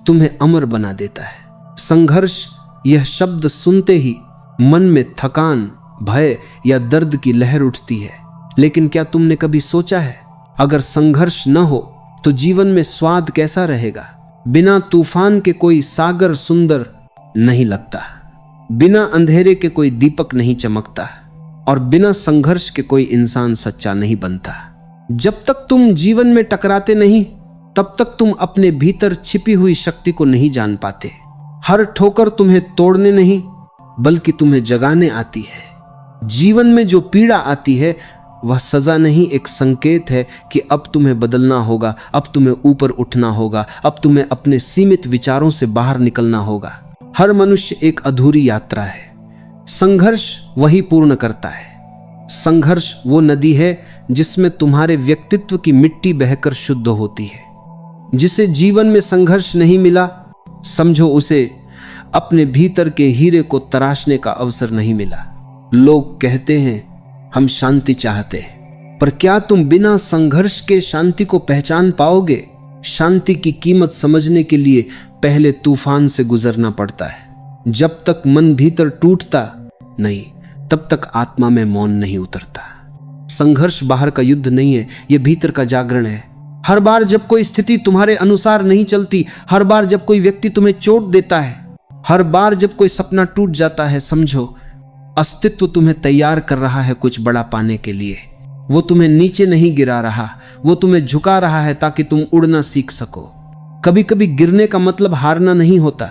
तुम्हें अमर बना देता है। संघर्ष, यह शब्द सुनते ही मन में थकान, भय या दर्द की लहर उठती है। लेकिन क्या तुमने कभी सोचा है, अगर संघर्ष न हो तो जीवन में स्वाद कैसा रहेगा? बिना तूफान के कोई सागर सुंदर नहीं लगता, बिना अंधेरे के कोई दीपक नहीं चमकता, और बिना संघर्ष के कोई इंसान सच्चा नहीं बनता। जब तक तुम जीवन में टकराते नहीं, तब तक तुम अपने भीतर छिपी हुई शक्ति को नहीं जान पाते। हर ठोकर तुम्हें तोड़ने नहीं बल्कि तुम्हें जगाने आती है। जीवन में जो पीड़ा आती है वह सजा नहीं, एक संकेत है कि अब तुम्हें बदलना होगा, अब तुम्हें ऊपर उठना होगा, अब तुम्हें अपने सीमित विचारों से बाहर निकलना होगा। हर मनुष्य एक अधूरी यात्रा है, संघर्ष वही पूर्ण करता है। संघर्ष वो नदी है जिसमें तुम्हारे व्यक्तित्व की मिट्टी बहकर शुद्ध होती है। जिसे जीवन में संघर्ष नहीं मिला, समझो उसे अपने भीतर के हीरे को तराशने का अवसर नहीं मिला। लोग कहते हैं हम शांति चाहते हैं, पर क्या तुम बिना संघर्ष के शांति को पहचान पाओगे? शांति की कीमत समझने के लिए पहले तूफान से गुजरना पड़ता है। जब तक मन भीतर टूटता नहीं, तब तक आत्मा में मौन नहीं उतरता। संघर्ष बाहर का युद्ध नहीं है, यह भीतर का जागरण है। हर बार जब कोई स्थिति तुम्हारे अनुसार नहीं चलती, हर बार जब कोई व्यक्ति तुम्हें चोट देता है, हर बार जब कोई सपना टूट जाता है, समझो अस्तित्व तुम्हें तैयार कर रहा है कुछ बड़ा पाने के लिए। वो तुम्हें नीचे नहीं गिरा रहा, वो तुम्हें झुका रहा है ताकि तुम उड़ना सीख सको। कभी कभी गिरने का मतलब हारना नहीं होता,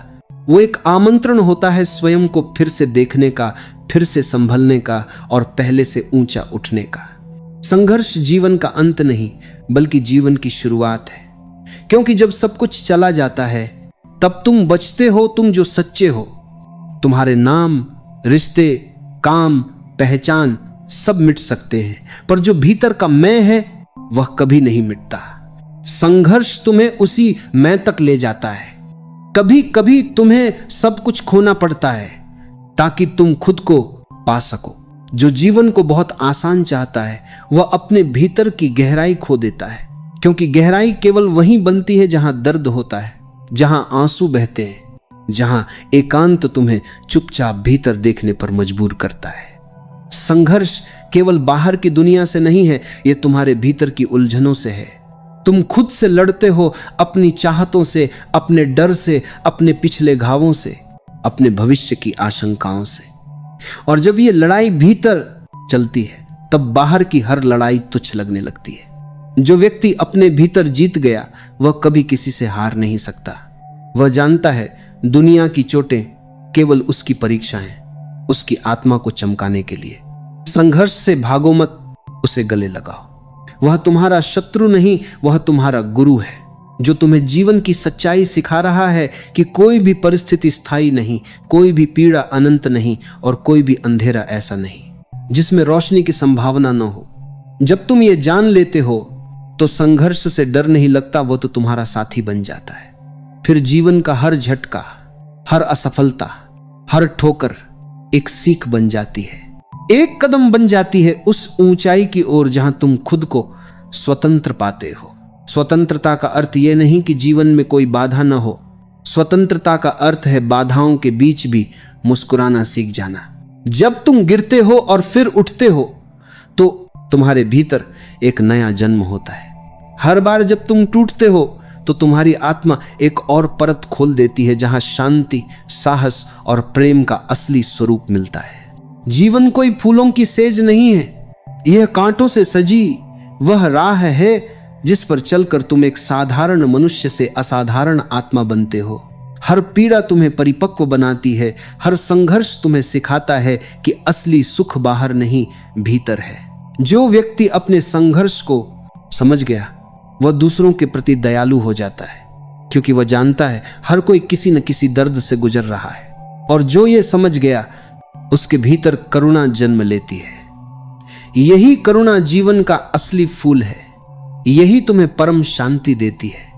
वो एक आमंत्रण होता है स्वयं को फिर से देखने का, फिर से संभलने का और पहले से ऊंचा उठने का। संघर्ष जीवन का अंत नहीं बल्कि जीवन की शुरुआत है, क्योंकि जब सब कुछ चला जाता है तब तुम बचते हो, तुम जो सच्चे हो। तुम्हारे नाम, रिश्ते, काम, पहचान सब मिट सकते हैं, पर जो भीतर का मैं है वह कभी नहीं मिटता। संघर्ष तुम्हें उसी मैं तक ले जाता है। कभी कभी तुम्हें सब कुछ खोना पड़ता है ताकि तुम खुद को पा सको। जो जीवन को बहुत आसान चाहता है वह अपने भीतर की गहराई खो देता है, क्योंकि गहराई केवल वहीं बनती है जहां दर्द होता है, जहां आंसू बहते हैं, जहां एकांत तुम्हें चुपचाप भीतर देखने पर मजबूर करता है। संघर्ष केवल बाहर की दुनिया से नहीं है, यह तुम्हारे भीतर की उलझनों से है। तुम खुद से लड़ते हो, अपनी चाहतों से, अपने डर से, अपने पिछले घावों से, अपने भविष्य की आशंकाओं से। और जब ये लड़ाई भीतर चलती है तब बाहर की हर लड़ाई तुच्छ लगने लगती है। जो व्यक्ति अपने भीतर जीत गया वह कभी किसी से हार नहीं सकता। वह जानता है दुनिया की चोटें केवल उसकी परीक्षा हैं, उसकी आत्मा को चमकाने के लिए। संघर्ष से भागो मत, उसे गले लगाओ। वह तुम्हारा शत्रु नहीं, वह तुम्हारा गुरु है, जो तुम्हें जीवन की सच्चाई सिखा रहा है कि कोई भी परिस्थिति स्थायी नहीं, कोई भी पीड़ा अनंत नहीं और कोई भी अंधेरा ऐसा नहीं जिसमें रोशनी की संभावना न हो। जब तुम ये जान लेते हो तो संघर्ष से डर नहीं लगता, वो तो तुम्हारा साथी बन जाता है। फिर जीवन का हर झटका, हर असफलता, हर ठोकर एक सीख बन जाती है, एक कदम बन जाती है उस ऊंचाई की ओर जहां तुम खुद को स्वतंत्र पाते हो। स्वतंत्रता का अर्थ यह नहीं कि जीवन में कोई बाधा न हो। स्वतंत्रता का अर्थ है बाधाओं के बीच भी मुस्कुराना सीख जाना। जब तुम गिरते हो और फिर उठते हो तो तुम्हारे भीतर एक नया जन्म होता है। हर बार जब तुम टूटते हो तो तुम्हारी आत्मा एक और परत खोल देती है जहां शांति, साहस और प्रेम का असली स्वरूप मिलता है। जीवन कोई फूलों की सेज नहीं है, यह कांटों से सजी वह राह है जिस पर चलकर तुम एक साधारण मनुष्य से असाधारण आत्मा बनते हो। हर पीड़ा तुम्हें परिपक्व बनाती है, हर संघर्ष तुम्हें सिखाता है कि असली सुख बाहर नहीं, भीतर है। जो व्यक्ति अपने संघर्ष को समझ गया वह दूसरों के प्रति दयालु हो जाता है, क्योंकि वह जानता है हर कोई किसी न किसी दर्द से गुजर रहा है। और जो ये समझ गया उसके भीतर करुणा जन्म लेती है। यही करुणा जीवन का असली फूल है, यही तुम्हें परम शांति देती है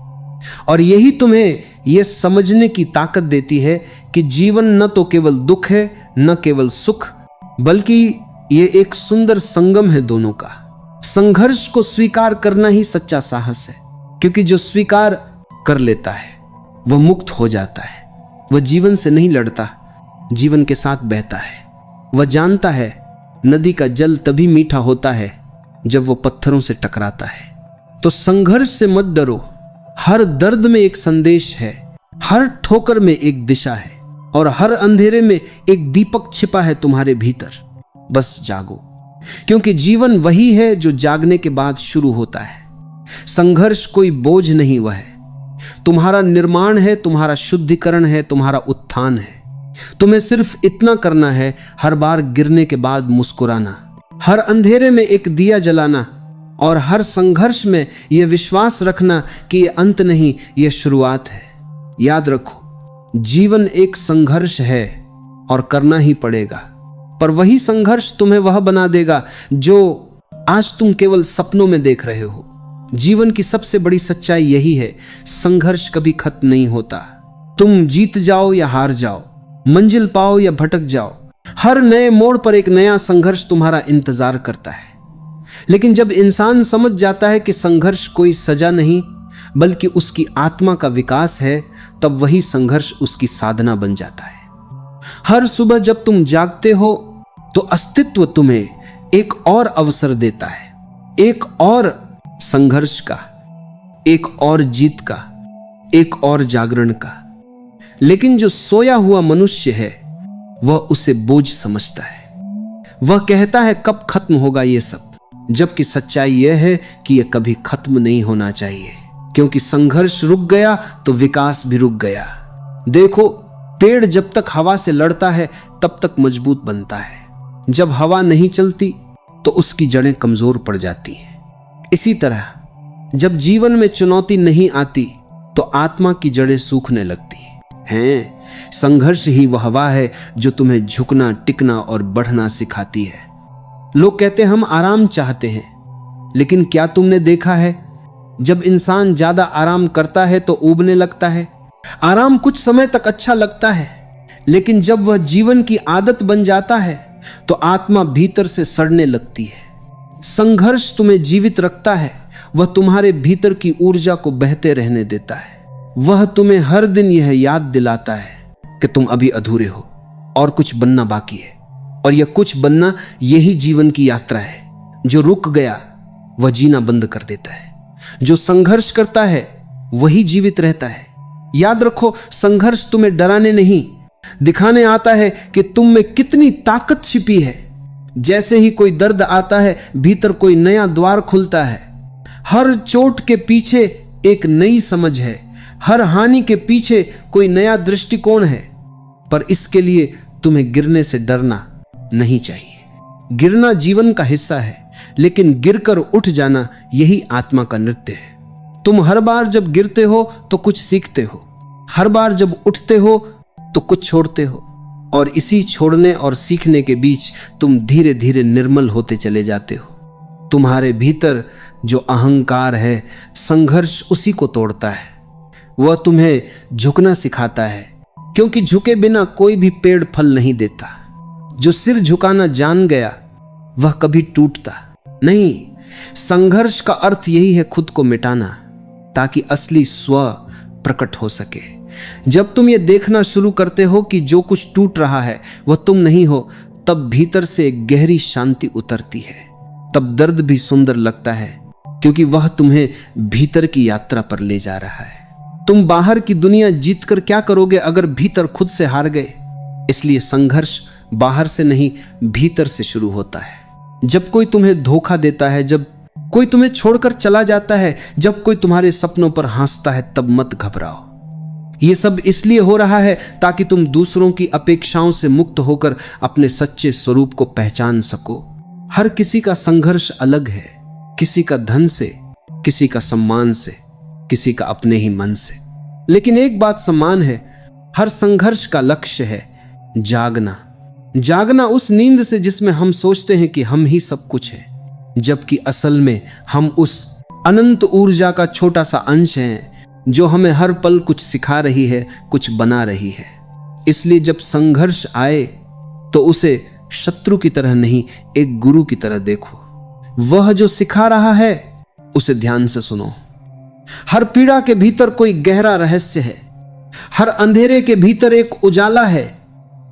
और यही तुम्हें यह समझने की ताकत देती है कि जीवन न तो केवल दुख है, न केवल सुख, बल्कि यह एक सुंदर संगम है दोनों का। संघर्ष को स्वीकार करना ही सच्चा साहस है, क्योंकि जो स्वीकार कर लेता है वह मुक्त हो जाता है। वह जीवन से नहीं लड़ता, जीवन के साथ बहता है। वह जानता है नदी का जल तभी मीठा होता है जब वो पत्थरों से टकराता है। तो संघर्ष से मत डरो, हर दर्द में एक संदेश है, हर ठोकर में एक दिशा है और हर अंधेरे में एक दीपक छिपा है तुम्हारे भीतर। बस जागो, क्योंकि जीवन वही है जो जागने के बाद शुरू होता है। संघर्ष कोई बोझ नहीं, वह है तुम्हारा निर्माण है, तुम्हारा शुद्धिकरण है, तुम्हारा उत्थान है। तुम्हें सिर्फ इतना करना है, हर बार गिरने के बाद मुस्कुराना, हर अंधेरे में एक दिया जलाना और हर संघर्ष में यह विश्वास रखना कि यह अंत नहीं, यह शुरुआत है। याद रखो, जीवन एक संघर्ष है और करना ही पड़ेगा, पर वही संघर्ष तुम्हें वह बना देगा जो आज तुम केवल सपनों में देख रहे हो। जीवन की सबसे बड़ी सच्चाई यही है, संघर्ष कभी खत्म नहीं होता। तुम जीत जाओ या हार जाओ, मंजिल पाओ या भटक जाओ, हर नए मोड़ पर एक नया संघर्ष तुम्हारा इंतजार करता है। लेकिन जब इंसान समझ जाता है कि संघर्ष कोई सजा नहीं बल्कि उसकी आत्मा का विकास है, तब वही संघर्ष उसकी साधना बन जाता है। हर सुबह जब तुम जागते हो तो अस्तित्व तुम्हें एक और अवसर देता है, एक और संघर्ष का, एक और जीत का, एक और जागरण का। लेकिन जो सोया हुआ मनुष्य है वह उसे बोझ समझता है। वह कहता है कब खत्म होगा ये सब, जबकि सच्चाई यह है कि यह कभी खत्म नहीं होना चाहिए, क्योंकि संघर्ष रुक गया तो विकास भी रुक गया। देखो, पेड़ जब तक हवा से लड़ता है तब तक मजबूत बनता है। जब हवा नहीं चलती तो उसकी जड़ें कमजोर पड़ जाती हैं। इसी तरह जब जीवन में चुनौती नहीं आती तो आत्मा की जड़ें सूखने लगती हैं। संघर्ष ही वह हवा है जो तुम्हें झुकना, टिकना और बढ़ना सिखाती है। लोग कहते हैं हम आराम चाहते हैं, लेकिन क्या तुमने देखा है जब इंसान ज्यादा आराम करता है तो ऊबने लगता है। आराम कुछ समय तक अच्छा लगता है, लेकिन जब वह जीवन की आदत बन जाता है तो आत्मा भीतर से सड़ने लगती है। संघर्ष तुम्हें जीवित रखता है, वह तुम्हारे भीतर की ऊर्जा को बहते रहने देता है। वह तुम्हें हर दिन यह याद दिलाता है कि तुम अभी अधूरे हो और कुछ बनना बाकी है, और यह कुछ बनना यही जीवन की यात्रा है। जो रुक गया वह जीना बंद कर देता है, जो संघर्ष करता है वही जीवित रहता है। याद रखो, संघर्ष तुम्हें डराने नहीं, दिखाने आता है कि तुम में कितनी ताकत छिपी है। जैसे ही कोई दर्द आता है भीतर कोई नया द्वार खुलता है। हर चोट के पीछे एक नई समझ है, हर हानि के पीछे कोई नया दृष्टिकोण है। पर इसके लिए तुम्हें गिरने से डरना नहीं चाहिए। गिरना जीवन का हिस्सा है, लेकिन गिरकर उठ जाना यही आत्मा का नृत्य है। तुम हर बार जब गिरते हो तो कुछ सीखते हो, हर बार जब उठते हो तो कुछ छोड़ते हो, और इसी छोड़ने और सीखने के बीच तुम धीरे धीरे निर्मल होते चले जाते हो। तुम्हारे भीतर जो अहंकार है, संघर्ष उसी को तोड़ता है। वह तुम्हें झुकना सिखाता है, क्योंकि झुके बिना कोई भी पेड़ फल नहीं देता। जो सिर झुकाना जान गया वह कभी टूटता नहीं। संघर्ष का अर्थ यही है, खुद को मिटाना, ताकि असली स्व प्रकट हो सके। जब तुम ये देखना शुरू करते हो कि जो कुछ टूट रहा है वह तुम नहीं हो, तब भीतर से गहरी शांति उतरती है। तब दर्द भी सुंदर लगता है, क्योंकि वह तुम्हें भीतर की यात्रा पर ले जा रहा है। तुम बाहर की दुनिया जीतकर क्या करोगे अगर भीतर खुद से हार गए? इसलिए संघर्ष बाहर से नहीं, भीतर से शुरू होता है। जब कोई तुम्हें धोखा देता है, जब कोई तुम्हें छोड़कर चला जाता है, जब कोई तुम्हारे सपनों पर हंसता है, तब मत घबराओ। यह सब इसलिए हो रहा है ताकि तुम दूसरों की अपेक्षाओं से मुक्त होकर अपने सच्चे स्वरूप को पहचान सको। हर किसी का संघर्ष अलग है, किसी का धन से, किसी का सम्मान से, किसी का अपने ही मन से। लेकिन एक बात समान है, हर संघर्ष का लक्ष्य है जागना। जागना उस नींद से जिसमें हम सोचते हैं कि हम ही सब कुछ है, जबकि असल में हम उस अनंत ऊर्जा का छोटा सा अंश हैं जो हमें हर पल कुछ सिखा रही है, कुछ बना रही है। इसलिए जब संघर्ष आए तो उसे शत्रु की तरह नहीं, एक गुरु की तरह देखो। वह जो सिखा रहा है उसे ध्यान से सुनो। हर पीड़ा के भीतर कोई गहरा रहस्य है, हर अंधेरे के भीतर एक उजाला है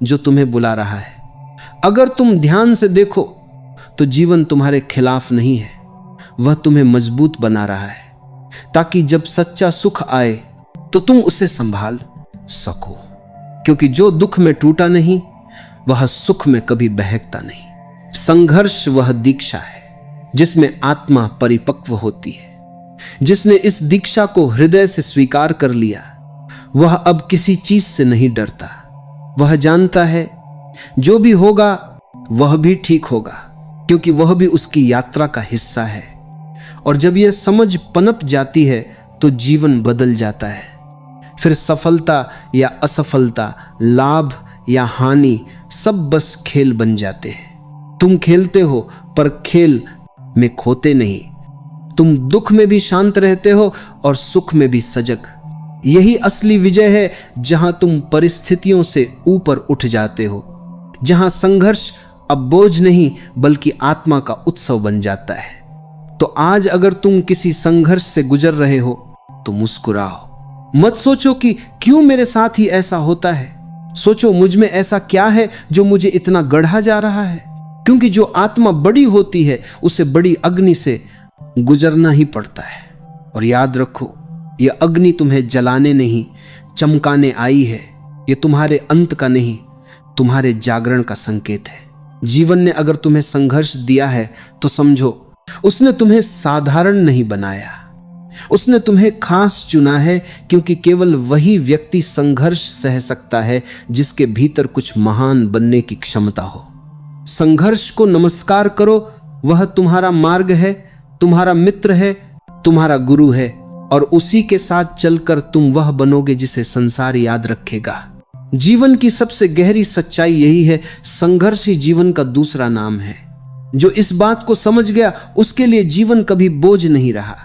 जो तुम्हें बुला रहा है। अगर तुम ध्यान से देखो तो जीवन तुम्हारे खिलाफ नहीं है, वह तुम्हें मजबूत बना रहा है, ताकि जब सच्चा सुख आए तो तुम उसे संभाल सको। क्योंकि जो दुख में टूटा नहीं वह सुख में कभी बहकता नहीं। संघर्ष वह दीक्षा है जिसमें आत्मा परिपक्व होती है। जिसने इस दीक्षा को हृदय से स्वीकार कर लिया वह अब किसी चीज से नहीं डरता। वह जानता है जो भी होगा वह भी ठीक होगा, क्योंकि वह भी उसकी यात्रा का हिस्सा है। और जब यह समझ पनप जाती है तो जीवन बदल जाता है। फिर सफलता या असफलता, लाभ या हानि, सब बस खेल बन जाते हैं। तुम खेलते हो पर खेल में खोते नहीं। तुम दुख में भी शांत रहते हो और सुख में भी सजग। यही असली विजय है, जहां तुम परिस्थितियों से ऊपर उठ जाते हो, जहां संघर्ष अब बोझ नहीं बल्कि आत्मा का उत्सव बन जाता है। तो आज अगर तुम किसी संघर्ष से गुजर रहे हो तो मुस्कुराओ। मत सोचो कि क्यों मेरे साथ ही ऐसा होता है, सोचो मुझ में ऐसा क्या है जो मुझे इतना गढ़ा जा रहा है। क्योंकि जो आत्मा बड़ी होती है उसे बड़ी अग्नि से गुजरना ही पड़ता है। और याद रखो, यह अग्नि तुम्हें जलाने नहीं चमकाने आई है। यह तुम्हारे अंत का नहीं, तुम्हारे जागरण का संकेत है। जीवन ने अगर तुम्हें संघर्ष दिया है तो समझो उसने तुम्हें साधारण नहीं बनाया, उसने तुम्हें खास चुना है। क्योंकि केवल वही व्यक्ति संघर्ष सह सकता है जिसके भीतर कुछ महान बनने की क्षमता हो। संघर्ष को नमस्कार करो, वह तुम्हारा मार्ग है, तुम्हारा मित्र है, तुम्हारा गुरु है। और उसी के साथ चलकर तुम वह बनोगे जिसे संसार याद रखेगा। जीवन की सबसे गहरी सच्चाई यही है, संघर्ष ही जीवन का दूसरा नाम है। जो इस बात को समझ गया उसके लिए जीवन कभी बोझ नहीं रहा,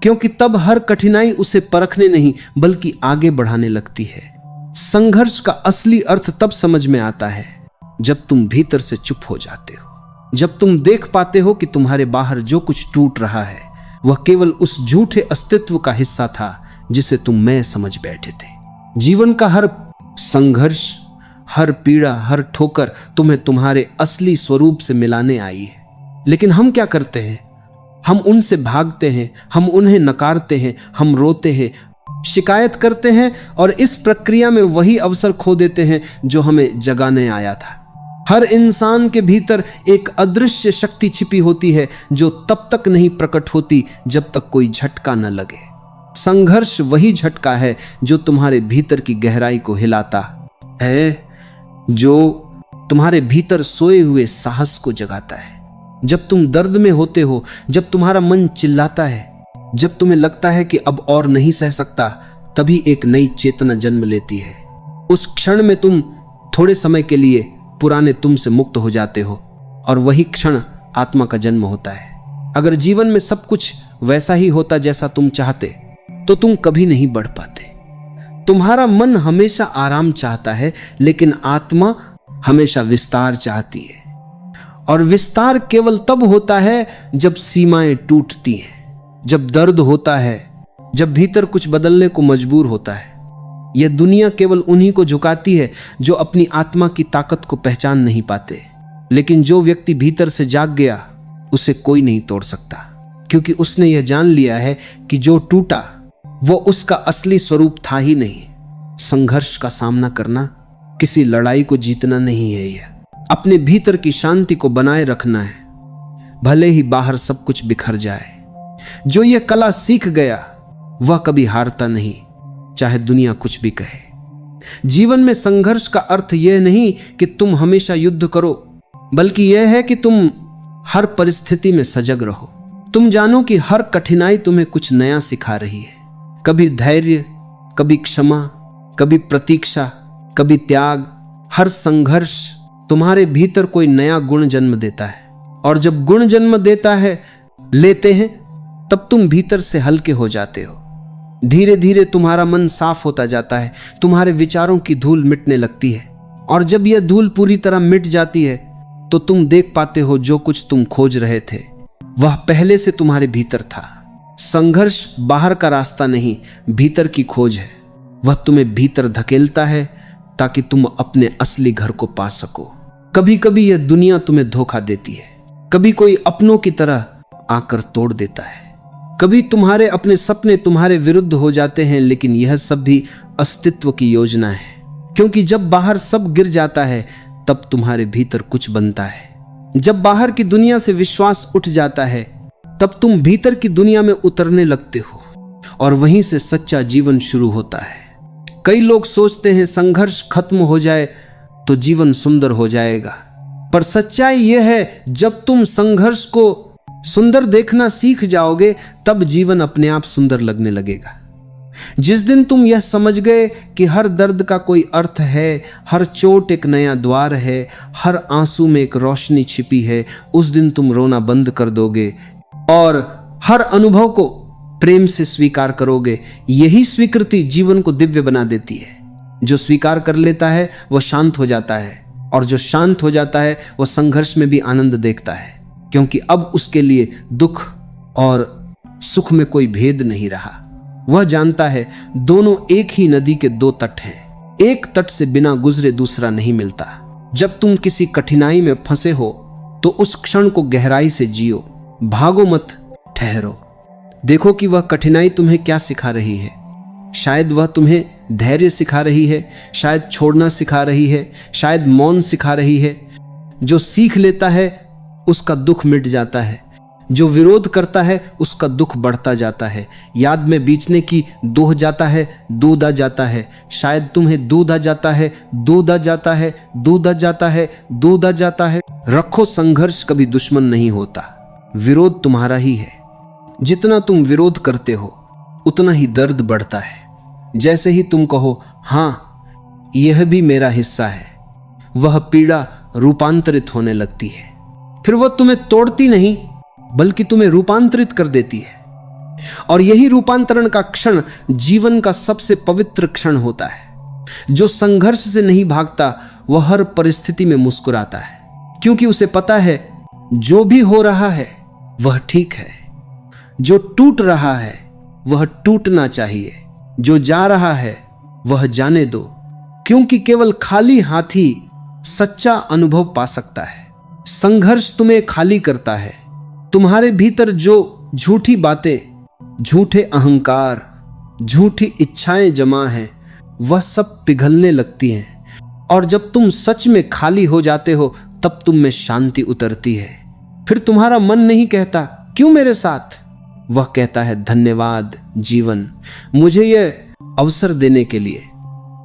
क्योंकि तब हर कठिनाई उसे परखने नहीं बल्कि आगे बढ़ाने लगती है। संघर्ष का असली अर्थ तब समझ में आता है जब तुम भीतर से चुप हो जाते हो, जब तुम देख पाते हो कि तुम्हारे बाहर जो कुछ टूट रहा है वह केवल उस झूठे अस्तित्व का हिस्सा था जिसे तुम मैं समझ बैठे थे। जीवन का हर संघर्ष, हर पीड़ा, हर ठोकर तुम्हें तुम्हारे असली स्वरूप से मिलाने आई है। लेकिन हम क्या करते हैं? हम उनसे भागते हैं, हम उन्हें नकारते हैं, हम रोते हैं, शिकायत करते हैं और इस प्रक्रिया में वही अवसर खो देते हैं जो हमें जगाने आया था। हर इंसान के भीतर एक अदृश्य शक्ति छिपी होती है जो तब तक नहीं प्रकट होती जब तक कोई झटका न लगे। संघर्ष वही झटका है जो तुम्हारे भीतर की गहराई को हिलाता है, जो तुम्हारे भीतर सोए हुए साहस को जगाता है। जब तुम दर्द में होते हो, जब तुम्हारा मन चिल्लाता है, जब तुम्हें लगता है कि अब और नहीं सह सकता, तभी एक नई चेतना जन्म लेती है। उस क्षण में तुम थोड़े समय के लिए पुराने तुम से मुक्त हो जाते हो और वही क्षण आत्मा का जन्म होता है। अगर जीवन में सब कुछ वैसा ही होता जैसा तुम चाहते तो तुम कभी नहीं बढ़ पाते। तुम्हारा मन हमेशा आराम चाहता है, लेकिन आत्मा हमेशा विस्तार चाहती है। और विस्तार केवल तब होता है जब सीमाएं टूटती हैं, जब दर्द होता है, जब भीतर कुछ बदलने को मजबूर होता है। यह दुनिया केवल उन्हीं को झुकाती है जो अपनी आत्मा की ताकत को पहचान नहीं पाते। लेकिन जो व्यक्ति भीतर से जाग गया उसे कोई नहीं तोड़ सकता, क्योंकि उसने यह जान लिया है कि जो टूटा वो उसका असली स्वरूप था ही नहीं। संघर्ष का सामना करना किसी लड़ाई को जीतना नहीं है, यह अपने भीतर की शांति को बनाए रखना है, भले ही बाहर सब कुछ बिखर जाए। जो यह कला सीख गया वह कभी हारता नहीं, चाहे दुनिया कुछ भी कहे। जीवन में संघर्ष का अर्थ यह नहीं कि तुम हमेशा युद्ध करो, बल्कि यह है कि तुम हर परिस्थिति में सजग रहो। तुम जानो कि हर कठिनाई तुम्हें कुछ नया सिखा रही है। कभी धैर्य, कभी क्षमा, कभी प्रतीक्षा, कभी त्याग। हर संघर्ष तुम्हारे भीतर कोई नया गुण जन्म देता है, और जब गुण जन्म लेते हैं तब तुम भीतर से हल्के हो जाते हो। धीरे धीरे तुम्हारा मन साफ होता जाता है, तुम्हारे विचारों की धूल मिटने लगती है, और जब यह धूल पूरी तरह मिट जाती है तो तुम देख पाते हो जो कुछ तुम खोज रहे थे वह पहले से तुम्हारे भीतर था। संघर्ष बाहर का रास्ता नहीं, भीतर की खोज है। वह तुम्हें भीतर धकेलता है ताकि तुम अपने असली घर को पा सको। कभी कभी यह दुनिया तुम्हें धोखा देती है, कभी कोई अपनों की तरह आकर तोड़ देता है, कभी तुम्हारे अपने सपने तुम्हारे विरुद्ध हो जाते हैं। लेकिन यह सब भी अस्तित्व की योजना है, क्योंकि जब बाहर सब गिर जाता है तब तुम्हारे भीतर कुछ बनता है। जब बाहर की दुनिया से विश्वास उठ जाता है तब तुम भीतर की दुनिया में उतरने लगते हो, और वहीं से सच्चा जीवन शुरू होता है। कई लोग सोचते हैं संघर्ष खत्म हो जाए तो जीवन सुंदर हो जाएगा, पर सच्चाई यह है जब तुम संघर्ष को सुंदर देखना सीख जाओगे तब जीवन अपने आप सुंदर लगने लगेगा। जिस दिन तुम यह समझ गए कि हर दर्द का कोई अर्थ है, हर चोट एक नया द्वार है, हर आंसू में एक रोशनी छिपी है, उस दिन तुम रोना बंद कर दोगे और हर अनुभव को प्रेम से स्वीकार करोगे। यही स्वीकृति जीवन को दिव्य बना देती है। जो स्वीकार कर लेता है वह शांत हो जाता है, और जो शांत हो जाता है वह संघर्ष में भी आनंद देखता है, क्योंकि अब उसके लिए दुख और सुख में कोई भेद नहीं रहा। वह जानता है दोनों एक ही नदी के दो तट हैं, एक तट से बिना गुजरे दूसरा नहीं मिलता। जब तुम किसी कठिनाई में फंसे हो तो उस क्षण को गहराई से जियो, भागो मत, ठहरो। देखो कि वह कठिनाई तुम्हें क्या सिखा रही है। शायद वह तुम्हें धैर्य सिखा रही है, शायद छोड़ना सिखा रही है, शायद मौन सिखा रही है। जो सीख लेता है उसका दुख मिट जाता है, जो विरोध करता है उसका दुख बढ़ता जाता है। याद में बीचने की दूह जाता है, दूध आ जाता है। शायद तुम्हें दूध आ जाता है, दूध आ जाता है, दूध आ जाता है, दूध आ जाता है। रखो, संघर्ष कभी दुश्मन नहीं होता, विरोध तुम्हारा ही है। जितना तुम विरोध करते हो उतना ही दर्द बढ़ता है। जैसे ही तुम कहो हाँ यह भी मेरा हिस्सा है, वह पीड़ा रूपांतरित होने लगती है। फिर वह तुम्हें तोड़ती नहीं बल्कि तुम्हें रूपांतरित कर देती है। और यही रूपांतरण का क्षण जीवन का सबसे पवित्र क्षण होता है। जो संघर्ष से नहीं भागता वह हर परिस्थिति में मुस्कुराता है, क्योंकि उसे पता है जो भी हो रहा है वह ठीक है। जो टूट रहा है वह टूटना चाहिए, जो जा रहा है वह जाने दो, क्योंकि केवल खाली हाथी सच्चा अनुभव पा सकता है। संघर्ष तुम्हें खाली करता है। तुम्हारे भीतर जो झूठी बातें, झूठे अहंकार, झूठी इच्छाएं जमा हैं वह सब पिघलने लगती हैं, और जब तुम सच में खाली हो जाते हो तब तुम में शांति उतरती है। फिर तुम्हारा मन नहीं कहता क्यों मेरे साथ, वह कहता है धन्यवाद जीवन, मुझे यह अवसर देने के लिए।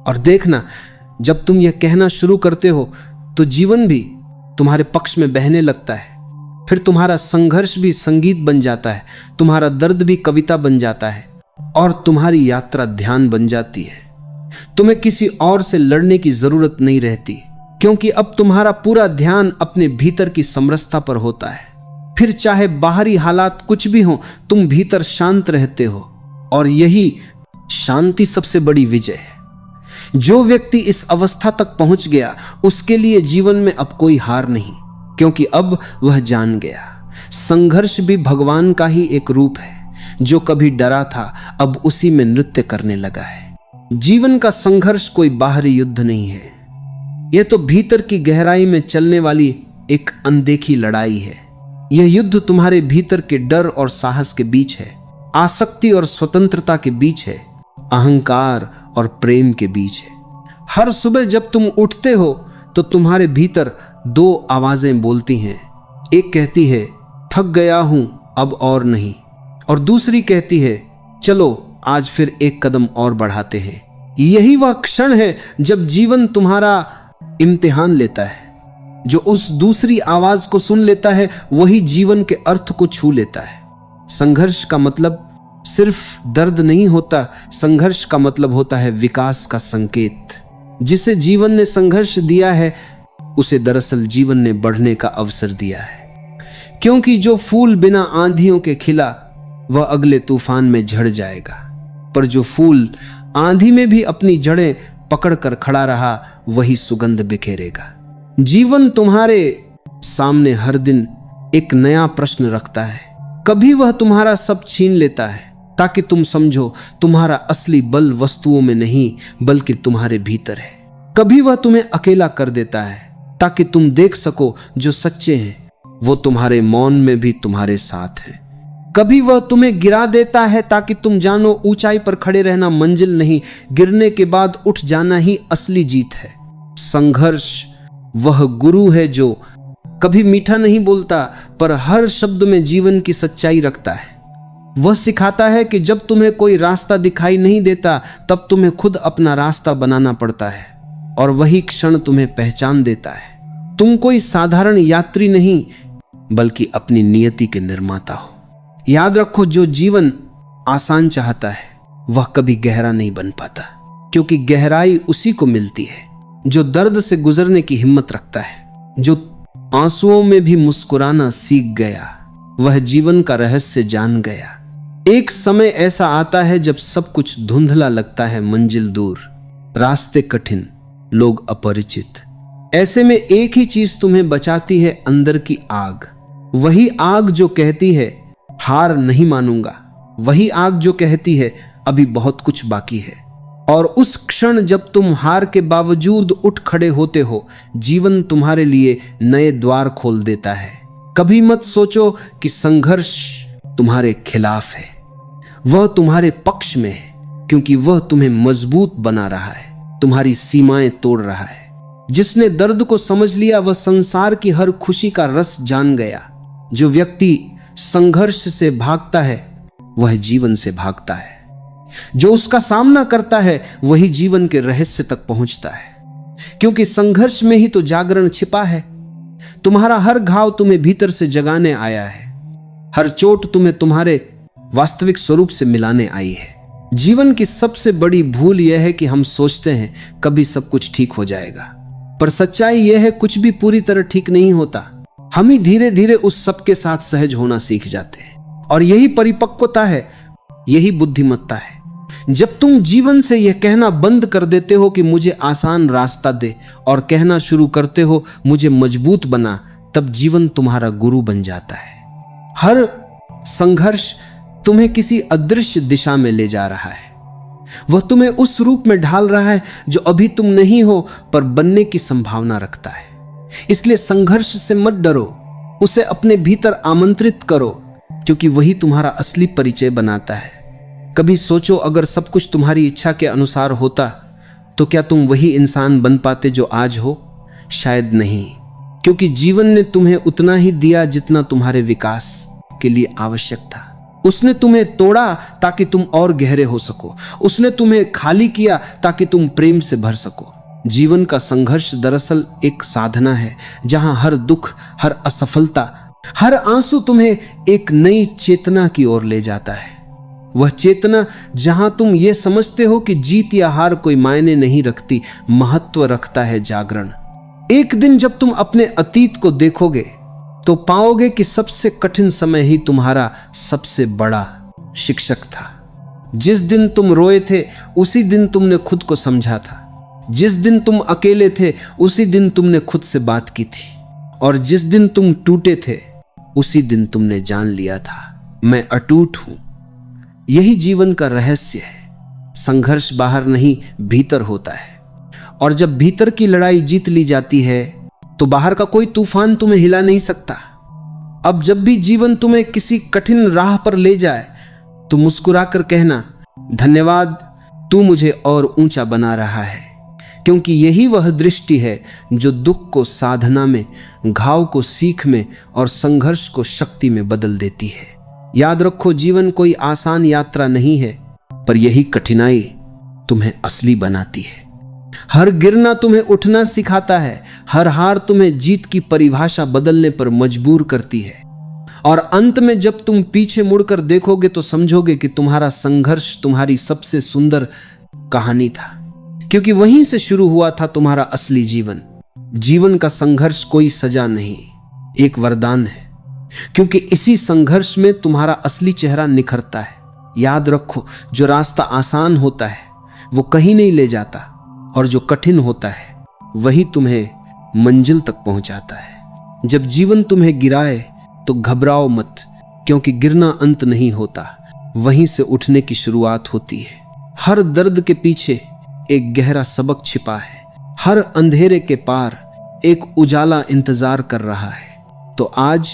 और देखना, जब तुम यह कहना शुरू करते हो तो जीवन भी तुम्हारे पक्ष में बहने लगता है। फिर तुम्हारा संघर्ष भी संगीत बन जाता है, तुम्हारा दर्द भी कविता बन जाता है, और तुम्हारी यात्रा ध्यान बन जाती है। तुम्हें किसी और से लड़ने की जरूरत नहीं रहती, क्योंकि अब तुम्हारा पूरा ध्यान अपने भीतर की समरसता पर होता है। फिर चाहे बाहरी हालात कुछ भी हो, तुम भीतर शांत रहते हो, और यही शांति सबसे बड़ी विजय है। जो व्यक्ति इस अवस्था तक पहुंच गया, उसके लिए जीवन में अब कोई हार नहीं, क्योंकि अब वह जान गया संघर्ष भी भगवान का ही एक रूप है। जो कभी डरा था, अब उसी में नृत्य करने लगा है। जीवन का संघर्ष कोई बाहरी युद्ध नहीं है, यह तो भीतर की गहराई में चलने वाली एक अनदेखी लड़ाई है। यह युद्ध तुम्हारे भीतर के डर और साहस के बीच है, आसक्ति और स्वतंत्रता के बीच है, अहंकार और प्रेम के बीच है। हर सुबह जब तुम उठते हो तो तुम्हारे भीतर दो आवाजें बोलती हैं। एक कहती है थक गया हूं, अब और नहीं, और दूसरी कहती है चलो आज फिर एक कदम और बढ़ाते हैं। यही वह क्षण है जब जीवन तुम्हारा इम्तिहान लेता है। जो उस दूसरी आवाज को सुन लेता है, वही जीवन के अर्थ को छू लेता है। संघर्ष का मतलब सिर्फ दर्द नहीं होता, संघर्ष का मतलब होता है विकास का संकेत। जिसे जीवन ने संघर्ष दिया है, उसे दरअसल जीवन ने बढ़ने का अवसर दिया है। क्योंकि जो फूल बिना आंधियों के खिला, वह अगले तूफान में झड़ जाएगा, पर जो फूल आंधी में भी अपनी जड़ें पकड़कर खड़ा रहा, वही सुगंध बिखेरेगा। जीवन तुम्हारे सामने हर दिन एक नया प्रश्न रखता है। कभी वह तुम्हारा सब छीन लेता है ताकि तुम समझो तुम्हारा असली बल वस्तुओं में नहीं बल्कि तुम्हारे भीतर है। कभी वह तुम्हें अकेला कर देता है ताकि तुम देख सको जो सच्चे हैं वो तुम्हारे मौन में भी तुम्हारे साथ हैं। कभी वह तुम्हें गिरा देता है ताकि तुम जानो ऊंचाई पर खड़े रहना मंजिल नहीं, गिरने के बाद उठ जाना ही असली जीत है। संघर्ष वह गुरु है जो कभी मीठा नहीं बोलता, पर हर शब्द में जीवन की सच्चाई रखता है। वह सिखाता है कि जब तुम्हें कोई रास्ता दिखाई नहीं देता, तब तुम्हें खुद अपना रास्ता बनाना पड़ता है, और वही क्षण तुम्हें पहचान देता है। तुम कोई साधारण यात्री नहीं बल्कि अपनी नियति के निर्माता हो। याद रखो, जो जीवन आसान चाहता है वह कभी गहरा नहीं बन पाता, क्योंकि गहराई उसी को मिलती है जो दर्द से गुजरने की हिम्मत रखता है, जो आंसुओं में भी मुस्कुराना सीख गया, वह जीवन का रहस्य जान गया। एक समय ऐसा आता है जब सब कुछ धुंधला लगता है, मंजिल दूर, रास्ते कठिन, लोग अपरिचित। ऐसे में एक ही चीज तुम्हें बचाती है, अंदर की आग। वही आग जो कहती है हार नहीं मानूंगा, वही आग जो कहती है अभी बहुत कुछ बाकी है। और उस क्षण जब तुम हार के बावजूद उठ खड़े होते हो, जीवन तुम्हारे लिए नए द्वार खोल देता है। कभी मत सोचो कि संघर्ष तुम्हारे खिलाफ है, वह तुम्हारे पक्ष में है, क्योंकि वह तुम्हें मजबूत बना रहा है, तुम्हारी सीमाएं तोड़ रहा है। जिसने दर्द को समझ लिया वह संसार की हर खुशी का रस जान गया। जो व्यक्ति संघर्ष से भागता है वह जीवन से भागता है। जो उसका सामना करता है वही जीवन के रहस्य तक पहुंचता है, क्योंकि संघर्ष में ही तो जागरण छिपा है। तुम्हारा हर घाव तुम्हें भीतर से जगाने आया है, हर चोट तुम्हें तुम्हारे वास्तविक स्वरूप से मिलाने आई है। जीवन की सबसे बड़ी भूल यह है कि हम सोचते हैं कभी सब कुछ ठीक हो जाएगा, पर सच्चाई यह है कुछ भी पूरी तरह ठीक नहीं होता। हम ही धीरे धीरे उस सब के साथ सहज होना सीख जाते हैं, और यही परिपक्वता है, यही बुद्धिमत्ता है। जब तुम जीवन से यह कहना बंद कर देते हो कि मुझे आसान रास्ता दे, और कहना शुरू करते हो मुझे मजबूत बना, तब जीवन तुम्हारा गुरु बन जाता है। हर संघर्ष तुम्हें किसी अदृश्य दिशा में ले जा रहा है। वह तुम्हें उस रूप में ढाल रहा है जो अभी तुम नहीं हो पर बनने की संभावना रखता है। इसलिए संघर्ष से मत डरो, उसे अपने भीतर आमंत्रित करो, क्योंकि वही तुम्हारा असली परिचय बनाता है। कभी सोचो, अगर सब कुछ तुम्हारी इच्छा के अनुसार होता तो क्या तुम वही इंसान बन पाते जो आज हो? शायद नहीं, क्योंकि जीवन ने तुम्हें उतना ही दिया जितना तुम्हारे विकास के लिए आवश्यक था। उसने तुम्हें तोड़ा ताकि तुम और गहरे हो सको, उसने तुम्हें खाली किया ताकि तुम प्रेम से भर सको। जीवन का संघर्ष दरअसल एक साधना है, जहां हर दुख, हर असफलता, हर आंसू तुम्हें एक नई चेतना की ओर ले जाता है। वह चेतना जहां तुम ये समझते हो कि जीत या हार कोई मायने नहीं रखती, महत्व रखता है जागरण। एक दिन जब तुम अपने अतीत को देखोगे तो पाओगे कि सबसे कठिन समय ही तुम्हारा सबसे बड़ा शिक्षक था। जिस दिन तुम रोए थे उसी दिन तुमने खुद को समझा था। जिस दिन तुम अकेले थे उसी दिन तुमने खुद से बात की थी। और जिस दिन तुम टूटे थे उसी दिन तुमने जान लिया था, मैं अटूट हूं। यही जीवन का रहस्य है। संघर्ष बाहर नहीं, भीतर होता है। और जब भीतर की लड़ाई जीत ली जाती है तो बाहर का कोई तूफान तुम्हें हिला नहीं सकता। अब जब भी जीवन तुम्हें किसी कठिन राह पर ले जाए तो मुस्कुराकर कहना, धन्यवाद, तू मुझे और ऊंचा बना रहा है। क्योंकि यही वह दृष्टि है जो दुख को साधना में, घाव को सीख में और संघर्ष को शक्ति में बदल देती है। याद रखो, जीवन कोई आसान यात्रा नहीं है, पर यही कठिनाई तुम्हें असली बनाती है। हर गिरना तुम्हें उठना सिखाता है। हर हार तुम्हें जीत की परिभाषा बदलने पर मजबूर करती है। और अंत में जब तुम पीछे मुड़कर देखोगे तो समझोगे कि तुम्हारा संघर्ष तुम्हारी सबसे सुंदर कहानी था, क्योंकि वहीं से शुरू हुआ था तुम्हारा असली जीवन। जीवन का संघर्ष कोई सजा नहीं, एक वरदान है, क्योंकि इसी संघर्ष में तुम्हारा असली चेहरा निखरता है। याद रखो, जो रास्ता आसान होता है वो कहीं नहीं ले जाता, और जो कठिन होता है वही तुम्हें मंजिल तक पहुंचाता है। जब जीवन तुम्हें गिराए तो घबराओ मत, क्योंकि गिरना अंत नहीं होता, वहीं से उठने की शुरुआत होती है। हर दर्द के पीछे एक गहरा सबक छिपा है। हर अंधेरे के पार एक उजाला इंतजार कर रहा है। तो आज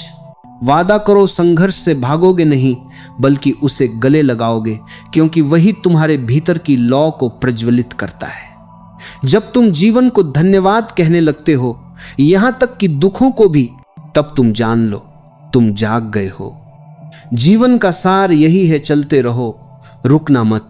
वादा करो, संघर्ष से भागोगे नहीं बल्कि उसे गले लगाओगे, क्योंकि वही तुम्हारे भीतर की लौ को प्रज्वलित करता है। जब तुम जीवन को धन्यवाद कहने लगते हो, यहां तक कि दुखों को भी, तब तुम जान लो तुम जाग गए हो। जीवन का सार यही है, चलते रहो, रुकना मत।